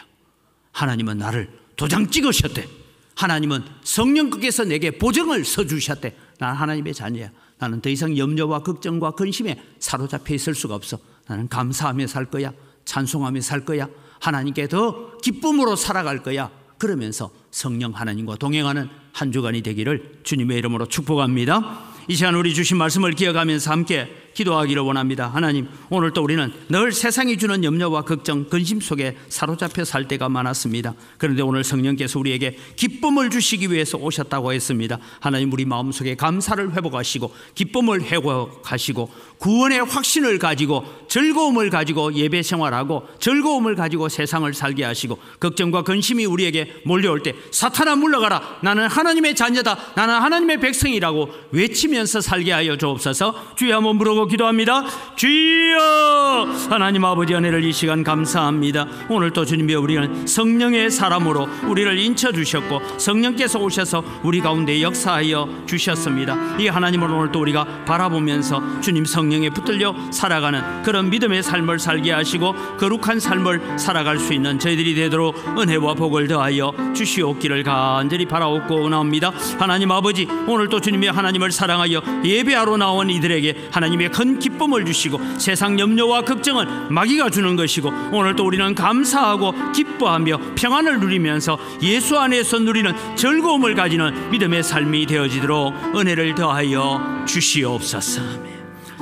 하나님은 나를 도장 찍으셨대. 하나님은 성령께서 내게 보증을 서주셨대. 나는 하나님의 자녀야. 나는 더 이상 염려와 걱정과 근심에 사로잡혀 있을 수가 없어. 나는 감사하며 살 거야. 찬송하며 살 거야. 하나님께 더 기쁨으로 살아갈 거야. 그러면서 성령 하나님과 동행하는 한 주간이 되기를 주님의 이름으로 축복합니다. 이 시간 우리 주신 말씀을 기억하면서 함께 기도하기를 원합니다. 하나님, 오늘 또 우리는 늘 세상이 주는 염려와 걱정, 근심 속에 사로잡혀 살 때가 많았습니다. 그런데 오늘 성령께서 우리에게 기쁨을 주시기 위해서 오셨다고 했습니다. 하나님, 우리 마음속에 감사를 회복하시고 기쁨을 회복하시고 구원의 확신을 가지고 즐거움을 가지고 예배 생활하고 즐거움을 가지고 세상을 살게 하시고 걱정과 근심이 우리에게 몰려올 때 사탄아 물러가라. 나는 하나님의 자녀다. 나는 하나님의 백성이라고 외치면서 살게 하여 주옵소서. 주여 한번 부르고 기도합니다. 주여! 하나님 아버지, 은혜를 이 시간 감사합니다. 오늘 또 주님이 우리는 성령의 사람으로 우리를 인쳐주셨고 성령께서 오셔서 우리 가운데 역사하여 주셨습니다. 이 하나님을 오늘 또 우리가 바라보면서 주님 성령에 붙들려 살아가는 그런 믿음의 삶을 살게 하시고 거룩한 삶을 살아갈 수 있는 저희들이 되도록 은혜와 복을 더하여 주시옵기를 간절히 바라옵고 원합니다. 하나님 아버지, 오늘 또 주님의 하나님을 사랑하여 예배하러 나온 이들에게 하나님의 큰 기쁨을 주시고 세상 염려와 걱정은 마귀가 주는 것이고 오늘도 우리는 감사하고 기뻐하며 평안을 누리면서 예수 안에서 누리는 즐거움을 가지는 믿음의 삶이 되어지도록 은혜를 더하여 주시옵소서.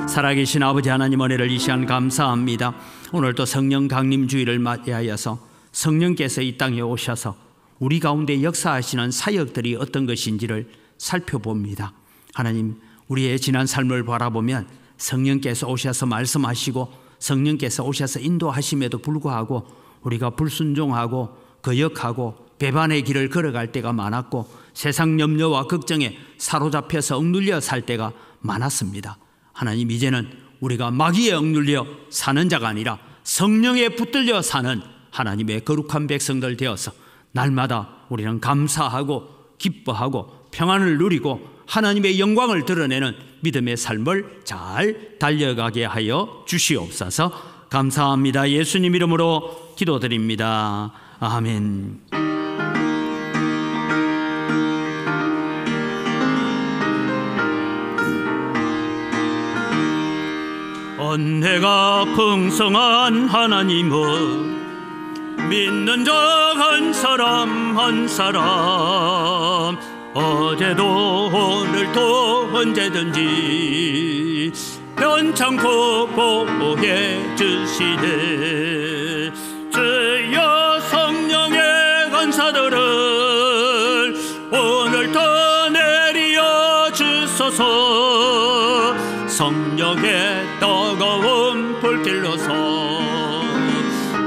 살아계신 아버지 하나님, 은혜를 이 시간 감사합니다. 오늘도 성령 강림 주일을 맞이하여서 성령께서 이 땅에 오셔서 우리 가운데 역사하시는 사역들이 어떤 것인지를 살펴봅니다. 하나님, 우리의 지난 삶을 바라보면 성령께서 오셔서 말씀하시고 성령께서 오셔서 인도하심에도 불구하고 우리가 불순종하고 거역하고 배반의 길을 걸어갈 때가 많았고 세상 염려와 걱정에 사로잡혀서 억눌려 살 때가 많았습니다. 하나님, 이제는 우리가 마귀에 억눌려 사는 자가 아니라 성령에 붙들려 사는 하나님의 거룩한 백성들 되어서 날마다 우리는 감사하고 기뻐하고 평안을 누리고 하나님의 영광을 드러내는 믿음의 삶을 잘 달려가게 하여 주시옵소서. 감사합니다. 예수님 이름으로 기도드립니다. 아멘. 은혜가 풍성한 하나님은 믿는 자 한 사람 한 사람 어제도 오늘도 언제든지 변창고 보호해 주시네. 주여 성령의 은사들을 오늘도 내려 주소서. 성령의 뜨거운 불길로서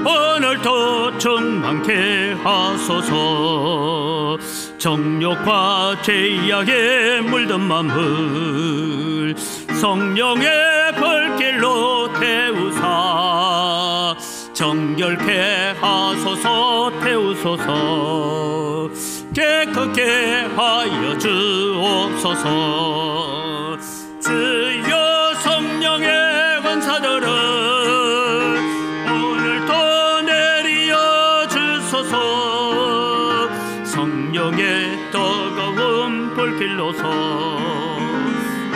오늘도 충만케 하소서. 정욕과 죄악에 물든 맘을 성령의 불길로 태우사 정결케 하소서. 태우소서. 깨끗게 하여 주옵소서. 주여 성령의 은사들을 오늘도 내려 주소서. 성령의 뜨거운 불길로서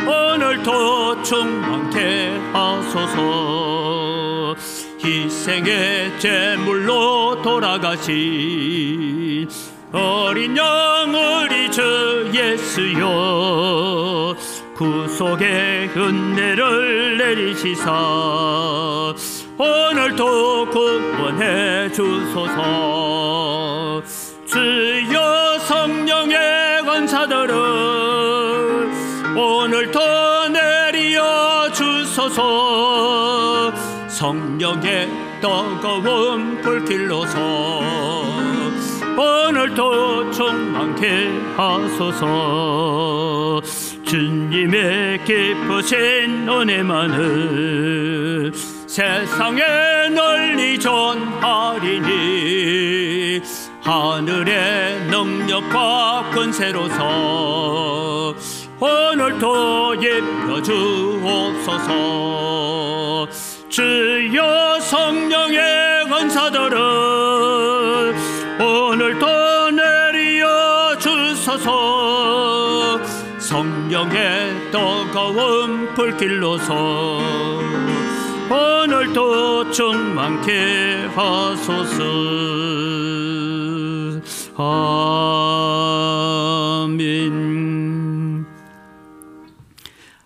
오늘도 충만케 하소서. 희생의 제물로 돌아가신 어린 양 우리 주 예수여, 구속의 은혜를 내리시사 오늘도 구원해 주소서. 주여 성령의 은사들을 오늘도 내려 주소서. 성령의 뜨거운 불길로서 오늘도 충만케 하소서. 주님의 기쁘신 은혜만을 세상에 널리 전하리니 하늘의 능력과 권세로서 오늘도 입혀 주옵소서. 주여 성령의 은사들을 오늘도 내려 주소서. 성령의 뜨거운 불길로서 오늘도 충만케 하소서. 아멘.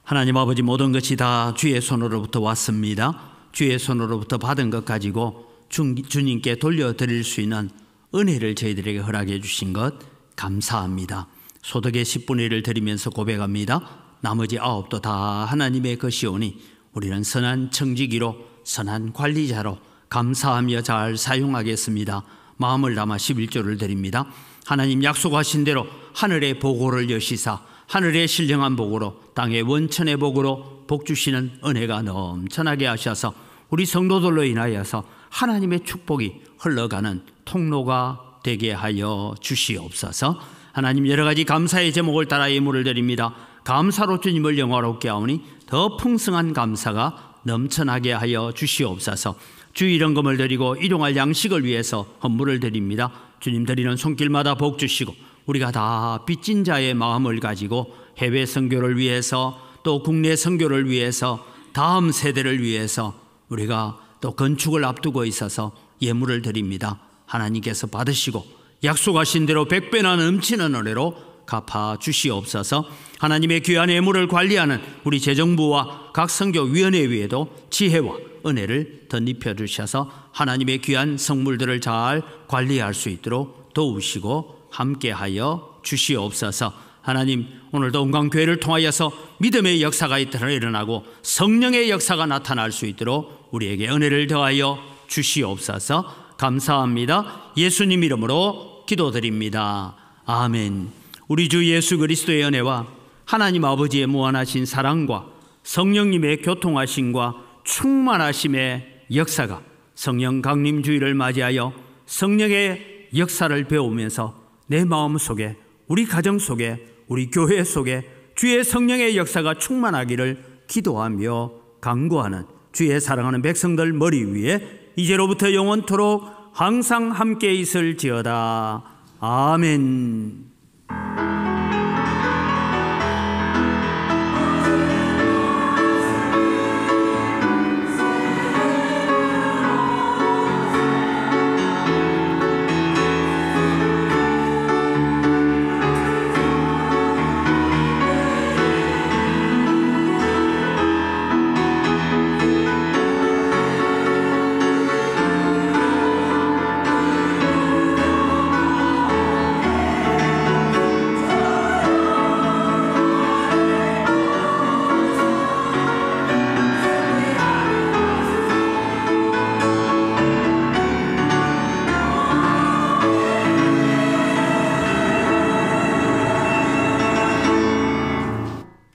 하나님 아버지, 모든 것이 다 주의 손으로부터 왔습니다. 주의 손으로부터 받은 것 가지고 주님께 돌려드릴 수 있는 은혜를 저희들에게 허락해 주신 것 감사합니다. 소득의 10분의 1을 드리면서 고백합니다. 나머지 9도 다 하나님의 것이오니 우리는 선한 청지기로 선한 관리자로 감사하며 잘 사용하겠습니다. 마음을 담아 11조를 드립니다. 하나님 약속하신 대로 하늘의 보고를 여시사 하늘의 신령한 복으로 땅의 원천의 복으로 복 주시는 은혜가 넘쳐나게 하셔서 우리 성도들로 인하여서 하나님의 축복이 흘러가는 통로가 되게 하여 주시옵소서. 하나님, 여러 가지 감사의 제목을 따라 예물을 드립니다. 감사로 주님을 영화롭게 하오니 더 풍성한 감사가 넘쳐나게 하여 주시옵소서. 주 일용금을 드리고 일용할 양식을 위해서 헌물을 드립니다. 주님 드리는 손길마다 복 주시고 우리가 다 빚진 자의 마음을 가지고 해외 선교를 위해서 또 국내 선교를 위해서 다음 세대를 위해서 우리가 또 건축을 앞두고 있어서 예물을 드립니다. 하나님께서 받으시고 약속하신 대로 100배나 넘치는 은혜로 갚아 주시옵소서. 하나님의 귀한 예물을 관리하는 우리 재정부와 각 선교위원회 위에도 지혜와 은혜를 덧입혀 주셔서 하나님의 귀한 성물들을 잘 관리할 수 있도록 도우시고 함께하여 주시옵소서. 하나님, 오늘도 온강교회를 통하여서 믿음의 역사가 일어나고 성령의 역사가 나타날 수 있도록 우리에게 은혜를 더하여 주시옵소서. 감사합니다. 예수님 이름으로 기도드립니다. 아멘. 우리 주 예수 그리스도의 은혜와 하나님 아버지의 무한하신 사랑과 성령님의 교통하심과 충만하심의 역사가 성령 강림 주일을 맞이하여 성령의 역사를 배우면서 내 마음 속에, 우리 가정 속에, 우리 교회 속에 주의 성령의 역사가 충만하기를 기도하며 간구하는 주의 사랑하는 백성들 머리 위에 이제로부터 영원토록 항상 함께 있을지어다. 아멘.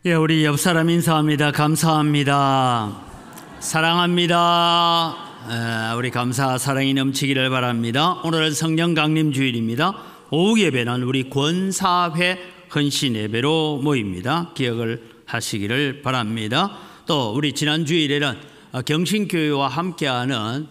예, 우리 옆 사람 인사합니다. 감사합니다. 사랑합니다. 우리 감사 사랑이 넘치기를 바랍니다. 오늘은 성령 강림 주일입니다. 오후 예배는 우리 권사회 헌신 예배로 모입니다. 기억을 하시기를 바랍니다. 또 우리 지난 주일에는 경신교회와 함께하는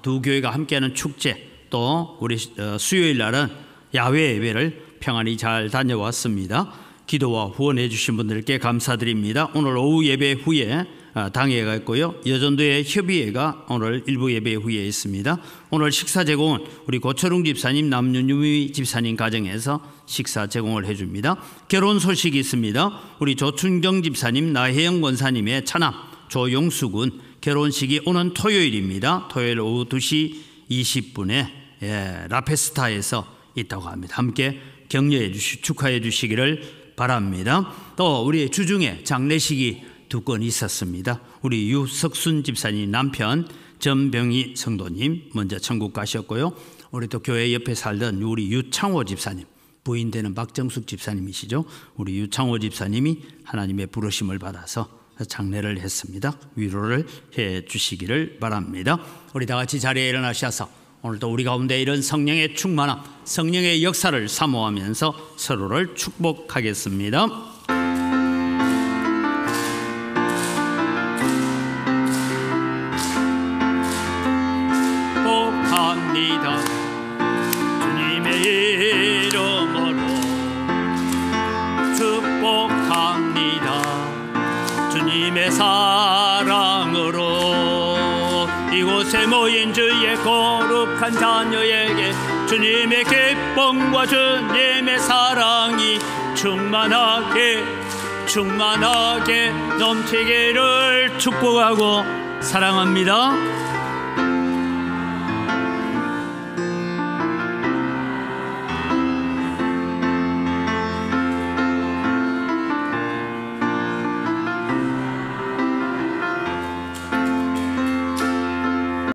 두 교회가 함께하는 축제, 또 우리 수요일 날은 야외 예배를 평안히 잘 다녀왔습니다. 기도와 후원해 주신 분들께 감사드립니다. 오늘 오후 예배 후에 당회가 있고요, 여전도의 협의회가 오늘 일부 예배 후에 있습니다. 오늘 식사 제공은 우리 고철웅 집사님, 남윤유미 집사님 가정에서 식사 제공을 해줍니다. 결혼 소식이 있습니다. 우리 조춘경 집사님, 나혜영 권사님의 차남 조용수 군 결혼식이 오는 토요일입니다. 토요일 오후 2시 20분에 라페스타에서 있다고 합니다. 함께 격려해 축하해 주시기를 바랍니다. 또 우리 주중에 장례식이 2건 있었습니다. 우리 유석순 집사님 남편 전병희 성도님 먼저 천국 가셨고요. 우리 또 교회 옆에 살던 우리 유창호 집사님, 부인 되는 박정숙 집사님이시죠. 우리 유창호 집사님이 하나님의 부르심을 받아서 장례를 했습니다. 위로를 해 주시기를 바랍니다. 우리 다 같이 자리에 일어나셔서 오늘도 우리 가운데 이런 성령의 충만함, 성령의 역사를 사모하면서 서로를 축복하겠습니다. 축복합니다. 주님의 이름으로 축복합니다. 주님의 사랑으로 이곳에 모인 주의 거룩한 자녀에게 주님의 기쁨과 주님의 사랑이 충만하게 넘치기를 축복하고 사랑합니다.